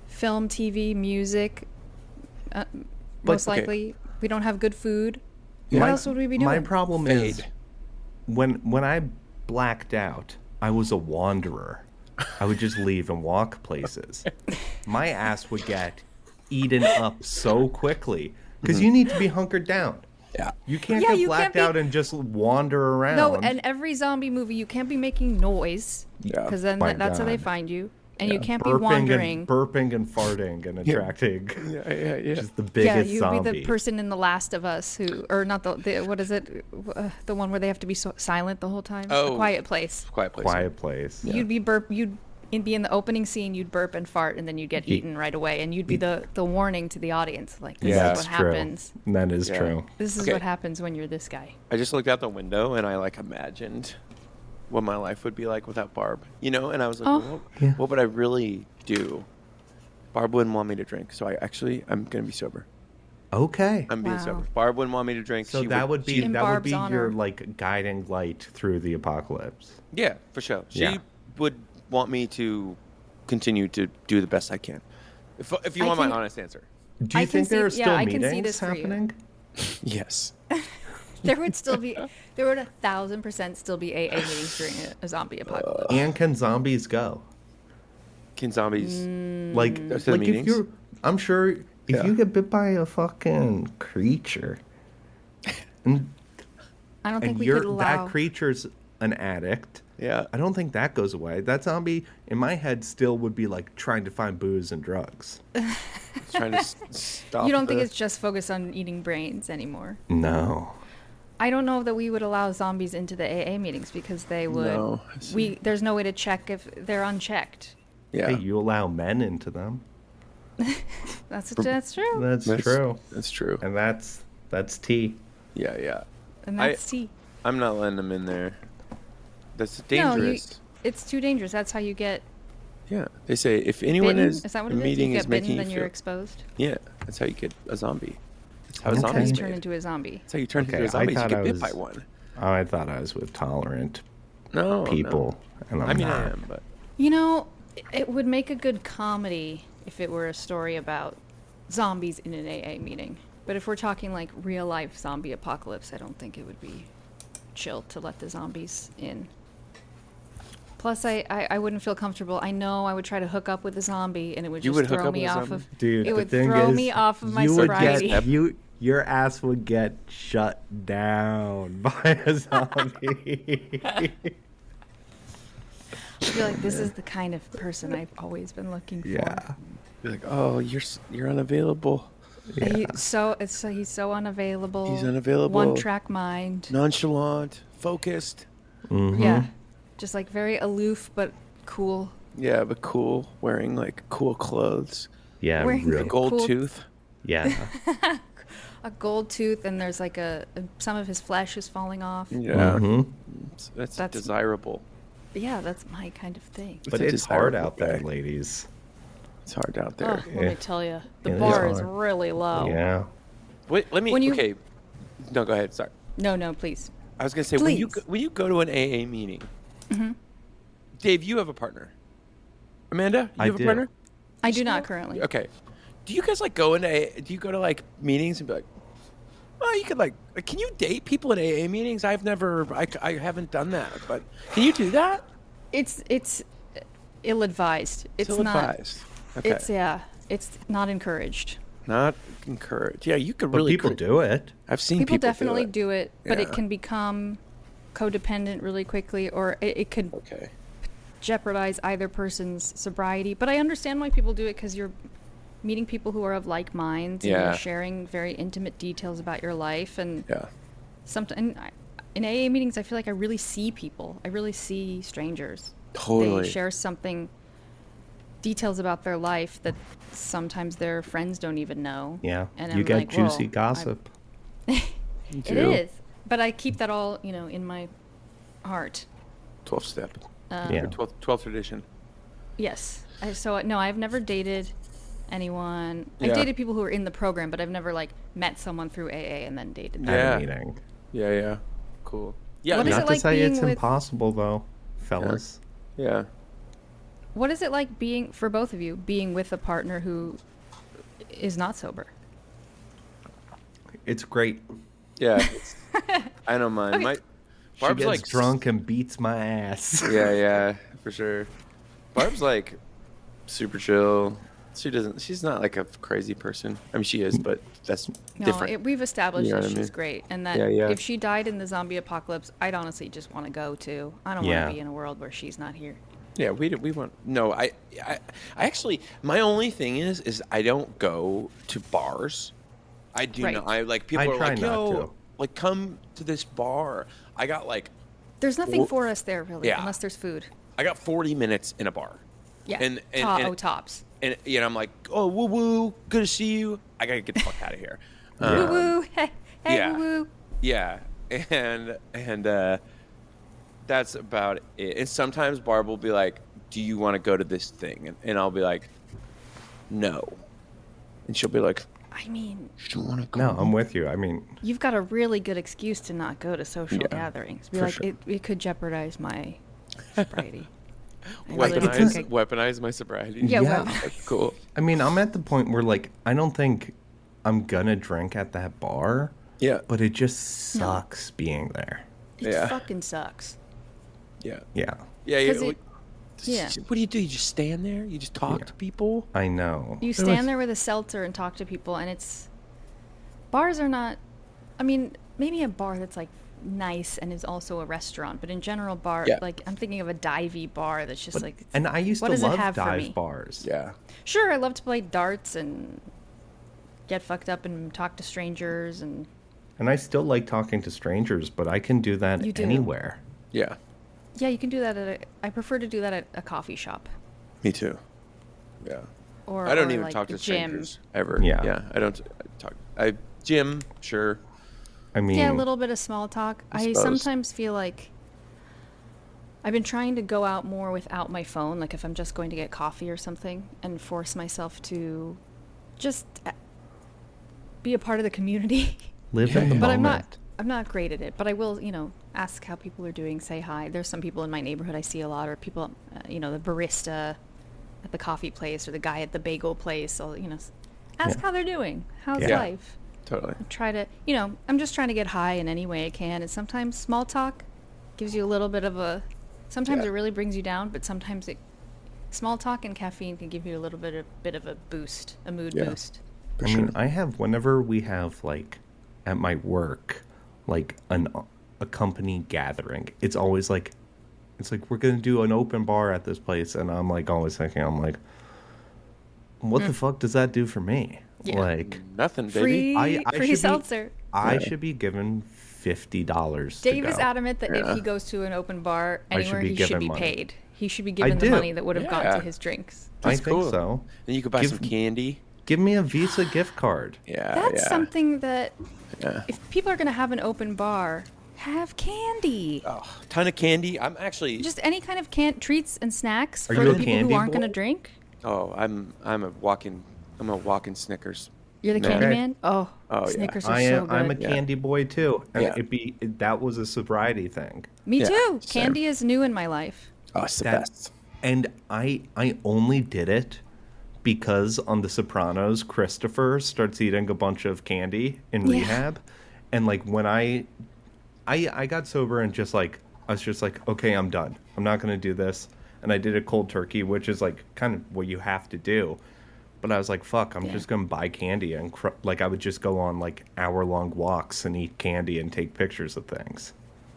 film, TV, music, most okay. likely we don't have good food. Yeah. What else would we be doing? My problem is Fade. when I blacked out, I was a wanderer. I would just leave and walk places. My ass would get eaten up so quickly because you need to be hunkered down. yeah. You can't Yeah, get you blacked can't be- out and just wander around. No, and every zombie movie, you can't be making noise Yeah. because then My that's how they God. find you, and you can't be burping wandering. and burping and farting and attracting Yeah. just the Yeah, biggest you'd zombie. be the person in The Last of Us who, or not the what is it, the one where they have to be silent the whole time. Oh. A Quiet Place. Quiet place. Quiet place. You'd be be in the opening scene. You'd burp and fart, and then you'd get eaten right away, and you'd be the warning to the audience, like this Yeah, is that's what true. happens. That is Yeah. true. This is Okay. what happens when you're this guy. I just looked out the window and I like imagined what my life would be like without Barb, you know? And I was like, Oh. what would I really do? Barb wouldn't want me to drink, so I'm going to be sober. Okay. I'm being Wow. sober. Barb wouldn't want me to drink. So she that would be In that would Barb's be your honor. like guiding light through the apocalypse. Yeah, for sure. She Yeah. would want me to continue to do the best I can. If you I want can- my honest answer. Do you I can think there are see- still yeah, I can see meetings this for you. happening? Yes. There would 1,000% still be AA meetings during a zombie apocalypse. And can zombies go? Can zombies... Like, Go to the like if meetings? you're, I'm sure if Yeah. you get bit by a fucking creature, and, I don't think and we you're could allow. that creature's an addict, Yeah. I don't think that goes away. That zombie, in my head, still would be like trying to find booze and drugs. Trying to stop You don't think the- it's just focused on eating brains anymore? No. I don't know that we would allow zombies into the AA meetings because they would. No, I see. There's no way to check if they're unchecked. Yeah. Hey, you allow men into them. That's true. That's That's true. That's true. And that's tea. Yeah. And that's tea. I'm not letting them in there. That's No, dangerous. it's too dangerous. That's how you get Yeah. They say if anyone bitten. is Is that what a it is? meeting You is get bitten, making you then you're feel... exposed. Yeah. That's how you get a zombie. That's how a Okay. zombie's You made. turn into a zombie. That's how you turn Okay, into a I zombie. You thought get I bit was- by one. Oh, I thought I was with tolerant No. people, and I'm I mean, not. I am, but You know, it would make a good comedy if it were a story about zombies in an AA meeting. But if we're talking like real life zombie apocalypse, I don't think it would be chill to let the zombies in. Plus, I wouldn't feel comfortable. I know I would try to hook up with a zombie, and it would You just would hook throw up me with a off zombie? of. Dude, it the would thing throw is, me off of my you would sobriety. get your ass would get shut down by a zombie. I'd be like, this is the kind of person I've always been looking for. yeah. be like, oh, you're unavailable, He's so unavailable. He's unavailable. One track mind. nonchalant, focused. Mm-hmm. Yeah, just like very aloof but cool. Yeah, but cool, wearing like cool clothes, Yeah, Wearing real. gold Cool. tooth. Yeah. A gold tooth, and there's like some of his flesh is falling off. Yeah, Mhm. that's That's- desirable. Yeah, that's my kind of thing. But a it's hard desirable out there, thing. ladies. It's hard out Oh, there. let Yeah. me tell you, the It is bar is hard. really low. Yeah. Wait, let me. When you- Okay, no, go ahead. Sorry, No, please. I was gonna say Please. when you go to an AA meeting, Dave, you have a partner. Amanda, you I have a do. partner. I do not currently. Okay. Do you guys like go into do you go to like meetings and be like, oh, you could like can you date people at AA meetings? I haven't done that, but can you do that? It's ill-advised. It's not. ill-advised. Okay. It's not encouraged. Not encouraged. Yeah, you could But really. people do it. I've seen People people definitely do it, but it Yeah. can become codependent really quickly, or it could Okay. jeopardize either person's sobriety. But I understand why people do it, because you're meeting people who are of like minds, and Yeah. you're sharing very intimate details about your life. And Yeah. in AA meetings, I feel like I really see people. I really see strangers. Totally. They share something details about their life that sometimes their friends don't even know. Yeah, And you I'm get like, juicy whoa, gossip. It is, but I keep that all, in my heart. 12th step. Yeah. 12th tradition. Yes. No, I've never dated anyone. Yeah. I've dated people who were in the program, but I've never like met someone through AA and then dated them. At Yeah. a meeting. Yeah. Cool. Yeah. What is Not it to like say being it's with- impossible though, fellas. Yeah. What is it like for both of you, being with a partner who is not sober? It's great. Yeah. I don't mind. Okay. She Barb's gets like drunk and beats my ass. Yeah, for sure. Barb's like super chill. She's not like a crazy person. I mean, she is, but that's different. We've established You know that what I she's mean? great, and that Yeah. if she died in the zombie apocalypse, I'd honestly just want to go too. I don't want Yeah. to be in a world where she's not here. Yeah, we want. No, I actually, my only thing is I don't go to bars. I do Right. not. I like people I are try like, not yo, to. like come to this bar. I got like There's nothing for us there really, Yeah. unless there's food. I got 40 minutes in a bar. Yeah. And tops. and I'm like, oh, woo woo, good to see you. I gotta get the fuck out of here. Woo woo. Hey yeah. woo woo. Yeah, and that's about it. And sometimes Barb will be like, "Do you want to go to this thing?" And I'll be like, "No," and she'll be like, I mean, "You don't want to go?" No, I'm with you. I mean, you've got a really good excuse to not go to social Yeah, gatherings. Be for like, sure. it could jeopardize my sobriety. I really don't Weaponize, think weaponize my sobriety. Yeah, Yeah. That's cool. I mean, I'm at the point where like I don't think I'm gonna drink at that bar, Yeah, but it just sucks being there. It Yeah. fucking sucks. yeah, Yeah, yeah. 'Cause yeah. What do? You just stand there? You just talk to people? I know. You There stand was- there with a seltzer and talk to people, and bars are not. I mean, maybe a bar that's like nice and is also a restaurant, but in general, Yeah. like I'm thinking of a divey bar that's just but- like. and I used what to does it love have for me? dive bars. Yeah, Sure, I love to play darts and get fucked up and talk to strangers and. And I still like talking to strangers, but I can do that You do. anywhere. yeah. Yeah, you can do that I prefer to do that at a coffee shop. Me too. Yeah. Or I don't or even like talk to the gym. strangers ever. Yeah. I don't talk. Gym, sure. I mean, Yeah, a little bit of small talk. I suppose. sometimes feel like I've been trying to go out more without my phone, like if I'm just going to get coffee or something, and force myself to just be a part of the community. live in the But moment. I'm not great at it, but I will, ask how people are doing, say hi. There's some people in my neighborhood I see a lot, or people, the barista at the coffee place or the guy at the bagel place. I'll, ask Yeah. how they're doing. How's Yeah. life? Totally. Try to, I'm just trying to get high in any way I can. And sometimes small talk gives you a little bit of a, sometimes Yeah. it really brings you down, but sometimes small talk and caffeine can give you a little bit of a boost, a mood Yeah. boost. For I sure. mean, whenever we have like at my work, like a company gathering, it's always like, we're gonna do an open bar at this place, and I'm like always thinking, what the fuck does that do for me? Yeah. Like, Nothing, baby. Free, I free should be- seltzer. I should be given $50. Dave to is go. adamant that if Yeah. he goes to an open bar I should anywhere, be he should given be money. paid. He should be given the do. money that would have gone Yeah. to his drinks. I That's think cool. so. Then you could buy Give- some candy. Give me a Visa gift card. Yeah. That's yeah. something that Yeah. if people are going to have an open bar, have candy. Oh, ton of candy. I'm actually. Just any kind of treats and snacks Are for you the a people who candy aren't going to boy? drink. Oh, I'm a walking Snickers. You're the Man. candy Okay. man? Oh, Oh, yeah. Snickers are so good. I'm a Yeah. candy boy too, and Yeah. that was a sobriety thing. Me Yeah, too. same. Candy is new in my life. Oh, it's the That- best. And I only did it because on The Sopranos, Christopher starts eating a bunch of candy in Yeah. rehab, and like when I got sober and I was just like, okay, I'm done. I'm not gonna do this, and I did a cold turkey, which is like kind of what you have to do. But I was like, fuck, I'm Yeah. just gonna buy candy and I would just go on like hour-long walks and eat candy and take pictures of things.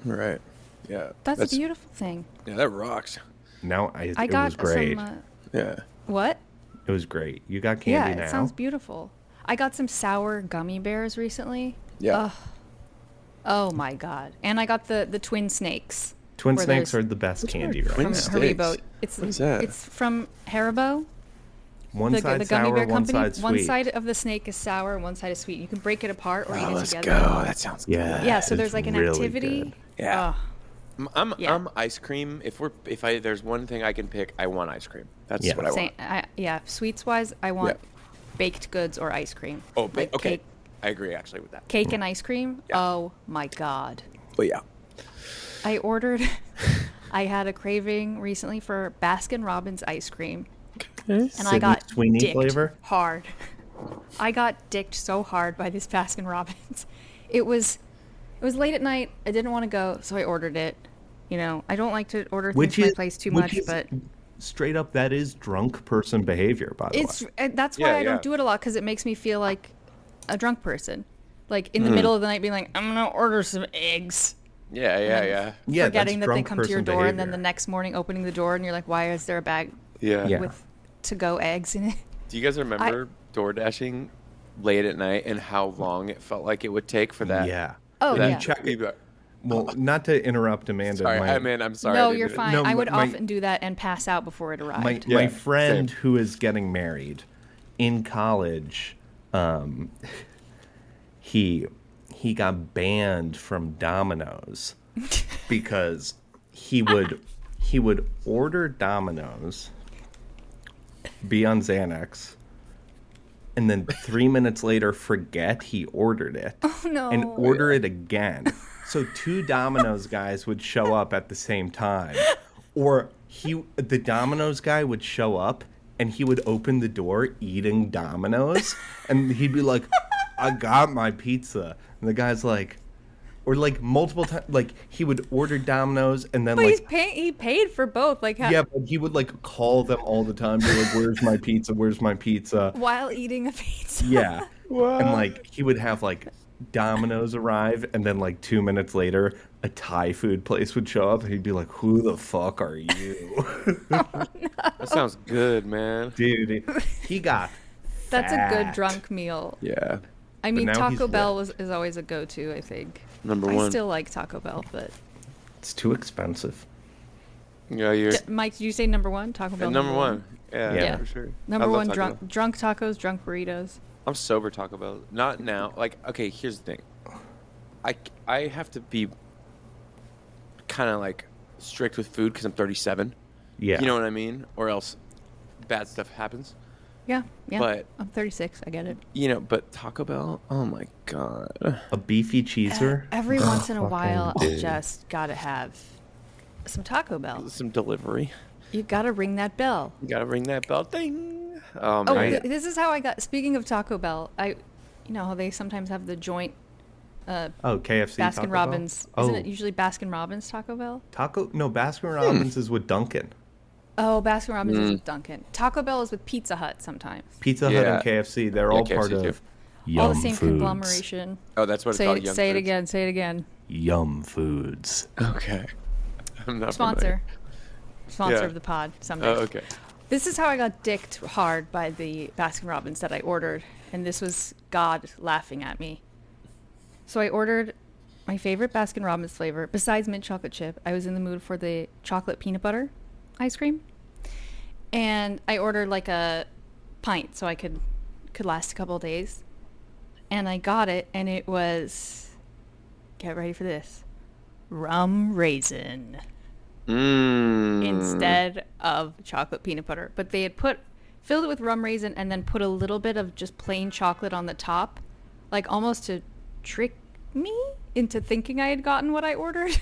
Right. Yeah. That's a beautiful thing. Yeah, that rocks. Now I it got was great. some. Yeah. What? It was great. You got Yeah, candy now. it sounds beautiful. I got some sour gummy bears recently. Yeah. Ugh. Oh my god! And I got the twin snakes. Twin where snakes there's- are the best candy right twin now. snakes? Haribo. It's What is that? It's from Haribo. One the side gummy sour, bear one company. side sweet. One side of the snake is sour, and one side is sweet. You can break it apart or eat it Let's together. go. That sounds good. Yeah. So it's there's like an really activity. good. Yeah. Oh, I'm ice cream. If there's one thing I can pick, I want ice cream. That's Yeah. what I same. want. Sweets wise, I want baked goods or ice cream. Oh, Like okay. Cake, I agree actually with that. cake and ice cream. Yeah. Oh my god. But yeah. I ordered. I had a craving recently for Baskin Robbins ice cream, and I Sydney got Sweeney dicked flavor? hard. I got dicked so hard by this Baskin Robbins. It was late at night. I didn't want to go, so I ordered it. You know, I don't like to order things from my place too much, but straight up, that is drunk person behavior, by the way. that's why I Yeah. don't do it a lot, because it makes me feel like a drunk person, like in the middle of the night being like, I'm gonna order some eggs. Yeah. Yeah, Forgetting that's that they drunk come to your person door, and then behavior. the next morning opening the door and you're like, why is there a bag Yeah. with to-go eggs in it? Do you guys remember door dashing late at night and how long it felt like it would take for that? Yeah. Oh, for that yeah. check- you'd be like, Well, not to interrupt Amanda. Sorry, my, I'm sorry. No, I didn't you're do it. fine. No, I would my- often do that and pass out before it arrived. My Yeah, friend same. who is getting married in college, he got banned from Domino's because he would order Domino's, be on Xanax, and then 3 minutes later forget he ordered it. Oh, no. And order it again. So 2 Domino's guys would show up at the same time. Or the Domino's guy would show up and he would open the door eating Domino's, and he'd be like, I got my pizza. And the guy's like, or like multiple times, like he would order Domino's and then But like, he paid for both, like yeah, but he would like call them all the time, be like, where's my pizza? Where's my pizza? while eating a pizza. Yeah. And like he would have like Domino's arrive, and then like 2 minutes later a Thai food place would show up and he'd be like, who the fuck are you? That sounds good, man. Dude, he got That's a good fat. drunk meal. Yeah. I mean, now he's Taco Bell ripped. is always a go-to, I think. Number I one. still like Taco Bell, but It's too expensive. Yeah, you're Mike, did you say number one? Taco Bell. number one. Yeah, Yeah. for sure. I Number love one, Taco Bell. drunk tacos, drunk burritos. I'm sober Taco Bell. Not now. Like, okay, here's the thing. I have to be kind of like strict with food because I'm 37. Yeah. You know what I mean? Or else bad stuff happens. Yeah. But- I'm 36. I get it. You know, but Taco Bell, oh my God. A beefy cheeser. Every once in a fucking while, I dude. just gotta have some Taco Bell. Some delivery. You gotta ring that bell. You gotta ring that bell. Ding. Oh, Oh, man. this is how I got. Speaking of Taco Bell, you know how they sometimes have the joint Oh, KFC. Baskin Taco Bell? Robbins. Oh, Isn't it usually Baskin Robbins Taco Bell? No, Baskin Robbins is with Dunkin'. Oh, Baskin Robbins is with Dunkin'. Taco Bell is with Pizza Hut sometimes. Pizza Hut Yeah. and KFC, they're Yeah, all part KFC too. of Yum All the same Foods. conglomeration. Oh, that's what it's called. Young Say it Foods. again. Say it again. Yum Foods. Okay. I'm not Sponsor. Sponsor Yeah. of the pod someday. Oh, okay. This is how I got dicked hard by the Baskin Robbins that I ordered, and this was God laughing at me. So I ordered my favorite Baskin Robbins flavor, besides mint chocolate chip. I was in the mood for the chocolate peanut butter ice cream, and I ordered like a pint so I could last a couple of days. And I got it, and it was, get ready for this, rum raisin instead of chocolate peanut butter. But they had filled it with rum raisin and then put a little bit of just plain chocolate on the top, like almost to trick me into thinking I had gotten what I ordered.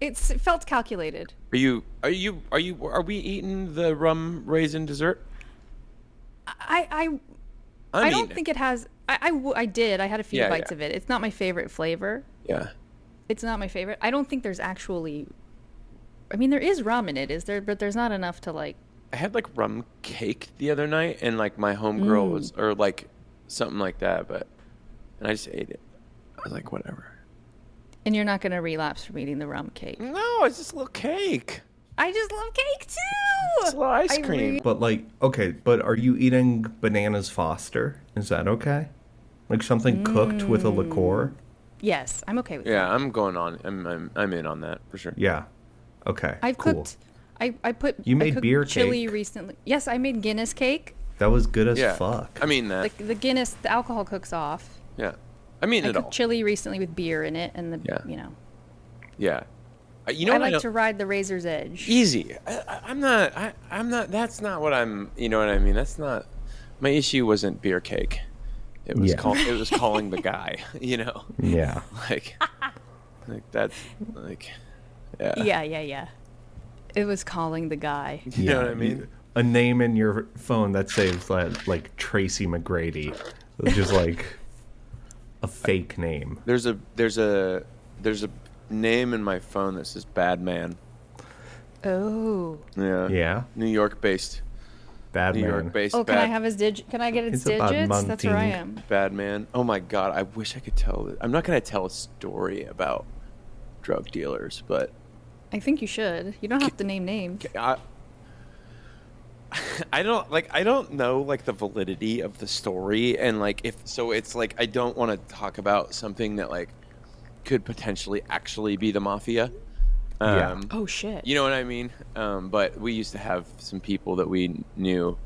It felt calculated. Are we eating the rum raisin dessert? I I'm don't eating it. think it has. I did. I had a few Yeah, bites yeah. of it. It's not my favorite flavor. Yeah. It's not my favorite. I don't think there's actually. I mean, there is rum in it, is there? But there's not enough to like. I had like rum cake the other night, and like my homegirl was, or like something like that, and I just ate it. I was like, whatever. And you're not going to relapse from eating the rum cake. No, it's just a little cake. I just love cake too. It's a little ice I cream. really- But like, okay, but are you eating bananas Foster? Is that okay? Like something cooked with a liqueur? Yes, I'm okay with Yeah, that. I'm going on. I'm in on that for sure. Yeah. Okay. I've cool. cooked. You made cooked beer chili cake. recently. Yes, I made Guinness cake. That was good as Yeah. fuck. I mean that. The Guinness, the alcohol cooks off. Yeah. I mean I it cooked all. chili recently with beer in it, and Yeah. Yeah. You know I what like to ride the razor's edge. Easy. I'm not. I'm not. That's not what I'm. You know what I mean? That's not. My issue wasn't beer cake. It was it was calling the guy. You know. Yeah. Like that's like. Yeah. It was calling the guy. You know what I mean? A name in your phone that saves like Tracy McGrady, just like a fake name. There's a name in my phone that says Bad Man. Oh. Yeah. Yeah. New York based. Bad New man. York based. Oh, can I have his Can I get its It's about digits? That's where I Munting. am. Bad Man. Oh my God! I wish I could tell. I'm not gonna tell a story about drug dealers, but I think you should. You don't have to name names. I don't know like the validity of the story, and like it's like I don't want to talk about something that like could potentially actually be the mafia. Yeah. Oh shit. You know what I mean? But we used to have some people that we knew,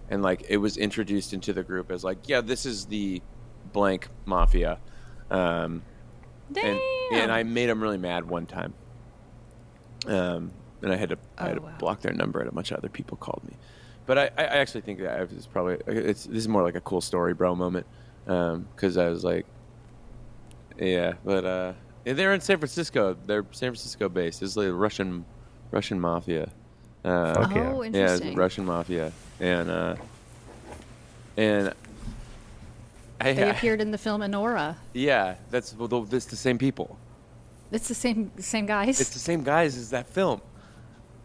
and like it was introduced into the group as like, yeah, this is the blank mafia. Damn. And I made them really mad one time. And I had to wow. block their number, and a bunch of other people called me. But I actually think that it's probably this is more like a cool story, bro moment, because I was like, yeah, but they're in San Francisco. They're San Francisco based. It's like Russian mafia. Fuck yeah. Oh, Yeah, interesting. it's Russian mafia, and They appeared in the film Enora. yeah, that's the same people. It's the same guys. It's the same guys as that film,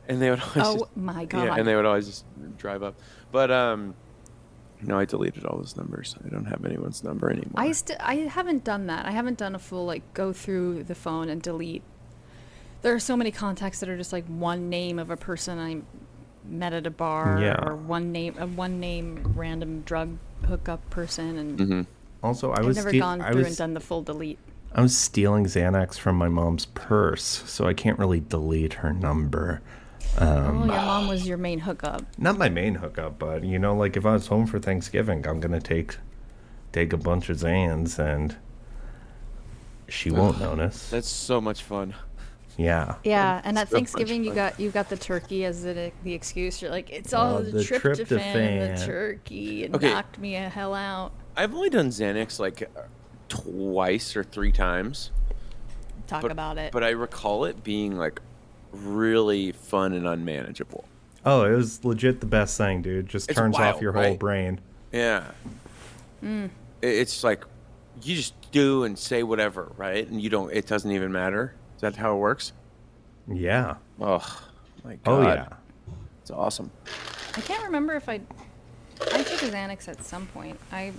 and they would always Oh just, my God. yeah, and they would always just drive up. But no, I deleted all those numbers. I don't have anyone's number anymore. I haven't done that. I haven't done a full like go through the phone and delete. There are so many contacts that are just like one name of a person I met at a bar, Yeah. or one name random drug hookup person, and Mm-hmm. Also, I've never gone through and done the full delete. I was stealing Xanax from my mom's purse, so I can't really delete her number. Oh, your mom was your main hookup. Not my main hookup, but you know, like if I was home for Thanksgiving, I'm gonna take a bunch of Xans, and she won't notice. That's so much fun. Yeah. Yeah, and at so much Thanksgiving you fun. got the turkey as the excuse. You're like, it's all the the tryptophan and the tryptophan. turkey. It Okay. knocked me a hell out. I've only done Xanax like twice or three times. Talk about it. But I recall it being like really fun and unmanageable. Oh, it was legit the best thing, dude. Just It's turns off wild, your whole right? brain. Yeah. It's like you just do and say whatever, right? And it doesn't even matter. Is that how it works? Yeah. Oh my God. Oh yeah. It's awesome. I can't remember if I took a Xanax at some point. I'm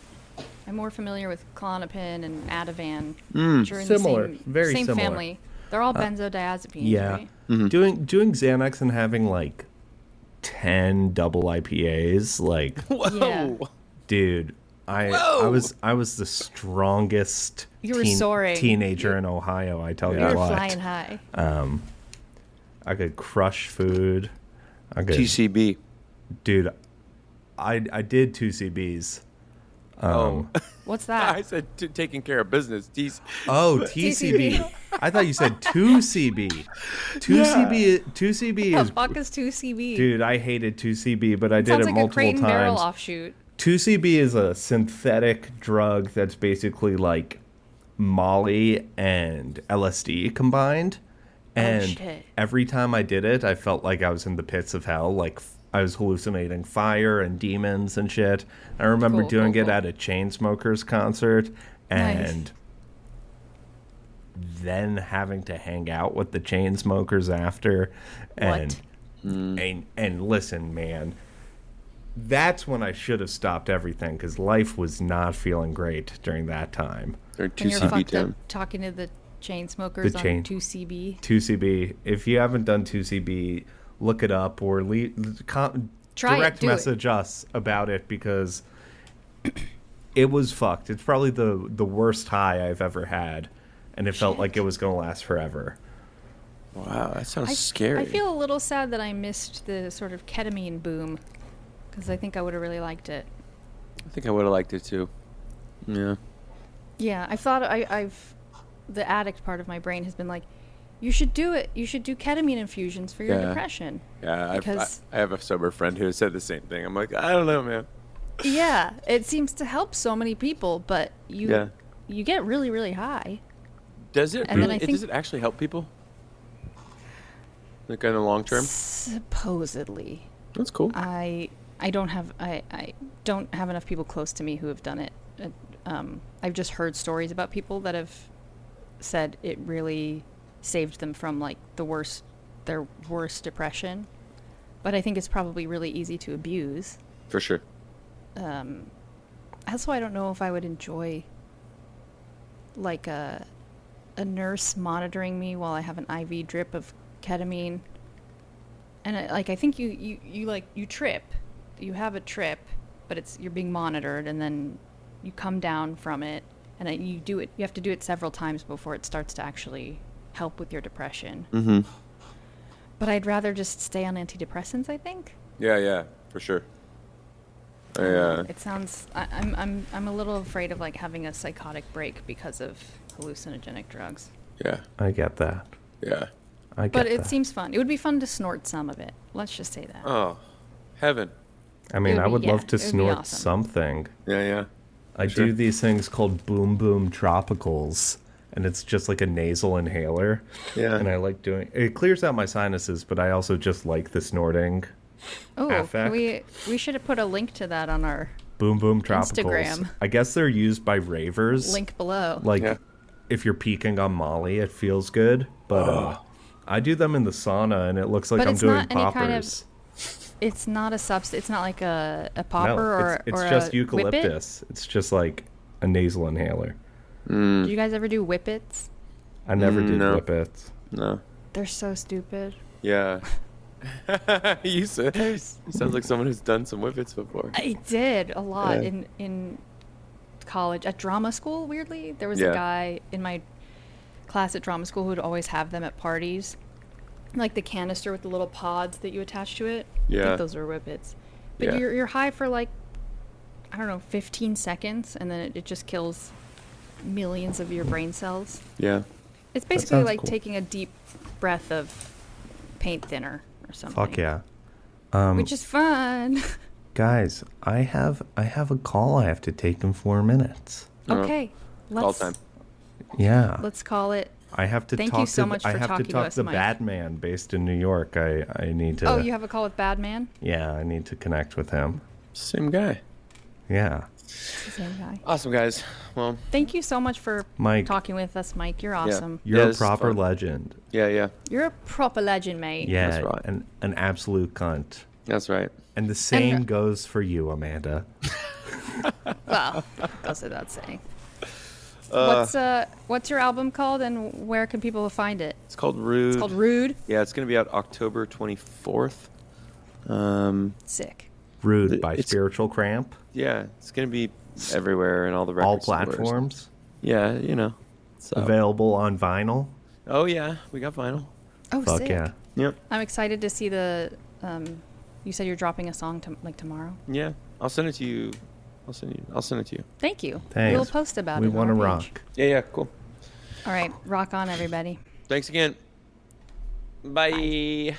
more familiar with Klonopin and Ativan. Which are in Similar. the same, Very same similar. family. They're all benzodiazepines, Yeah. right? Doing Xanax and having like 10 double IPAs, like Whoa. Yeah. dude, I Whoa. was the strongest You were soaring. teenager in Ohio, I tell You you were what. flying high. I could crush food. I could TCB. dude, I did 2 CBs. What's I that? said taking care of business. Oh, TCB. I thought you said 2CB. 2CB What is the fuck is 2CB? dude, I hated 2CB, but I did Sounds it like a multiple Crate and Barrel times. offshoot. 2CB is a synthetic drug that's basically like Molly and LSD combined. And shit. every time I did it, I felt like I was in the pits of hell. Like I was hallucinating fire and demons and shit. I remember Cool, doing cool, it cool. at a Chainsmokers concert Nice. and then having to hang out with the Chainsmokers after. And, and listen, man, that's when I should have stopped everything because life was not feeling great during that time. Or When you're 2CB fucked up too. talking to the chain smokers on 2CB. 2CB. If you haven't done 2CB, look it up or Try it, direct do it. message us about it because it was fucked. It's probably the worst high I've ever had, and it felt like it was going to last forever. Wow, that sounds scary. I feel a little sad that I missed the sort of ketamine boom, because I think I would have really liked it. I think I would have liked it too. Yeah. Yeah, I thought I've the addict part of my brain has been like, you should do it. You should do ketamine infusions for your depression. Yeah, because I have a sober friend who said the same thing. I'm like, I don't know, man. yeah, it seems to help so many people, but you get really, really high. Does it And really? then I think, Does it actually help people? Like in the long term? Supposedly. That's cool. I don't have enough people close to me who have done it. I've just heard stories about people that have said it really saved them from like their worst depression. But I think it's probably really easy to abuse. For sure. That's why I don't know if I would enjoy like a nurse monitoring me while I have an IV drip of ketamine. And I think you trip. You have a trip, but you're being monitored, and then you come down from it, and you have to do it several times before it starts to actually help with your depression. Mm-hmm. But I'd rather just stay on antidepressants, I think. Yeah, for sure. It sounds. I'm a little afraid of like having a psychotic break because of hallucinogenic drugs. Yeah. I get that. Yeah. But it seems fun. It would be fun to snort some of it. Let's just say that. Oh, heaven. I mean, I would love to it would be snort awesome. something. Yeah. I do these things called Boom Boom Tropicals, and it's just like a nasal inhaler. Yeah. And I like doing it. Clears out my sinuses, but I also just like the snorting. Oh, affect. we should have put a link to that on our Boom Boom Tropicals. Instagram. I guess they're used by ravers. Link below. Like, if you're peaking on Molly, it feels good. But I do them in the sauna, and it looks like But I'm it's doing not any poppers. kind of. It's not a substance. It's not like a popper it's or just a eucalyptus. It's just like a nasal inhaler. Do you guys ever do whippets? I never did No. whippets. No. They're so stupid. Yeah. You sounds like someone who's done some whippets before. I did a lot Yeah. in college at drama school. Weirdly, there was Yeah. a guy in my class at drama school who would always have them at parties, like the canister with the little pods that you attach to it. I Yeah. think those are whippets. But Yeah. you're high for like, I don't know, 15 seconds, and then it just kills millions of your brain cells. Yeah. It's basically sounds like cool. taking a deep breath of paint thinner or something. Fuck yeah. Which is fun. Guys, I have a call I have to take in 4 minutes. Okay, Call time. Yeah. let's call it. I have to Thank talk you so to much I for have to talking to talk us, to Mike. Badman based in New York. I need to Oh, you have a call with Badman? Yeah, I need to connect with him. Same guy. Yeah. Same guy. Awesome, guys. Well, Thank you so much for Mike. talking with us, Mike. You're awesome. You're Yeah, a this is proper fun. legend. yeah. You're a proper legend, mate. Yeah, That's right. an absolute cunt. That's right. And the same goes for you, Amanda. Well, goes without saying. What's your album called, and where can people find it? It's called Rude. It's called Rude. Yeah, it's going to be out October 24th. Sick. Rude by It's- Spiritual Cramp. Yeah, it's going to be everywhere and all the record All stores. platforms. Yeah, you know. So. Available on vinyl. Oh, yeah. We got vinyl. Oh, Fuck sick. yeah. Yep. I'm excited to see the. You said you're dropping a song tomorrow. Yeah. I'll send it to you. I'll send it to you. Thank you. Thanks. We'll post about We it. want to on our page. rock. Yeah, cool. All right, rock on, everybody. Thanks again. Bye.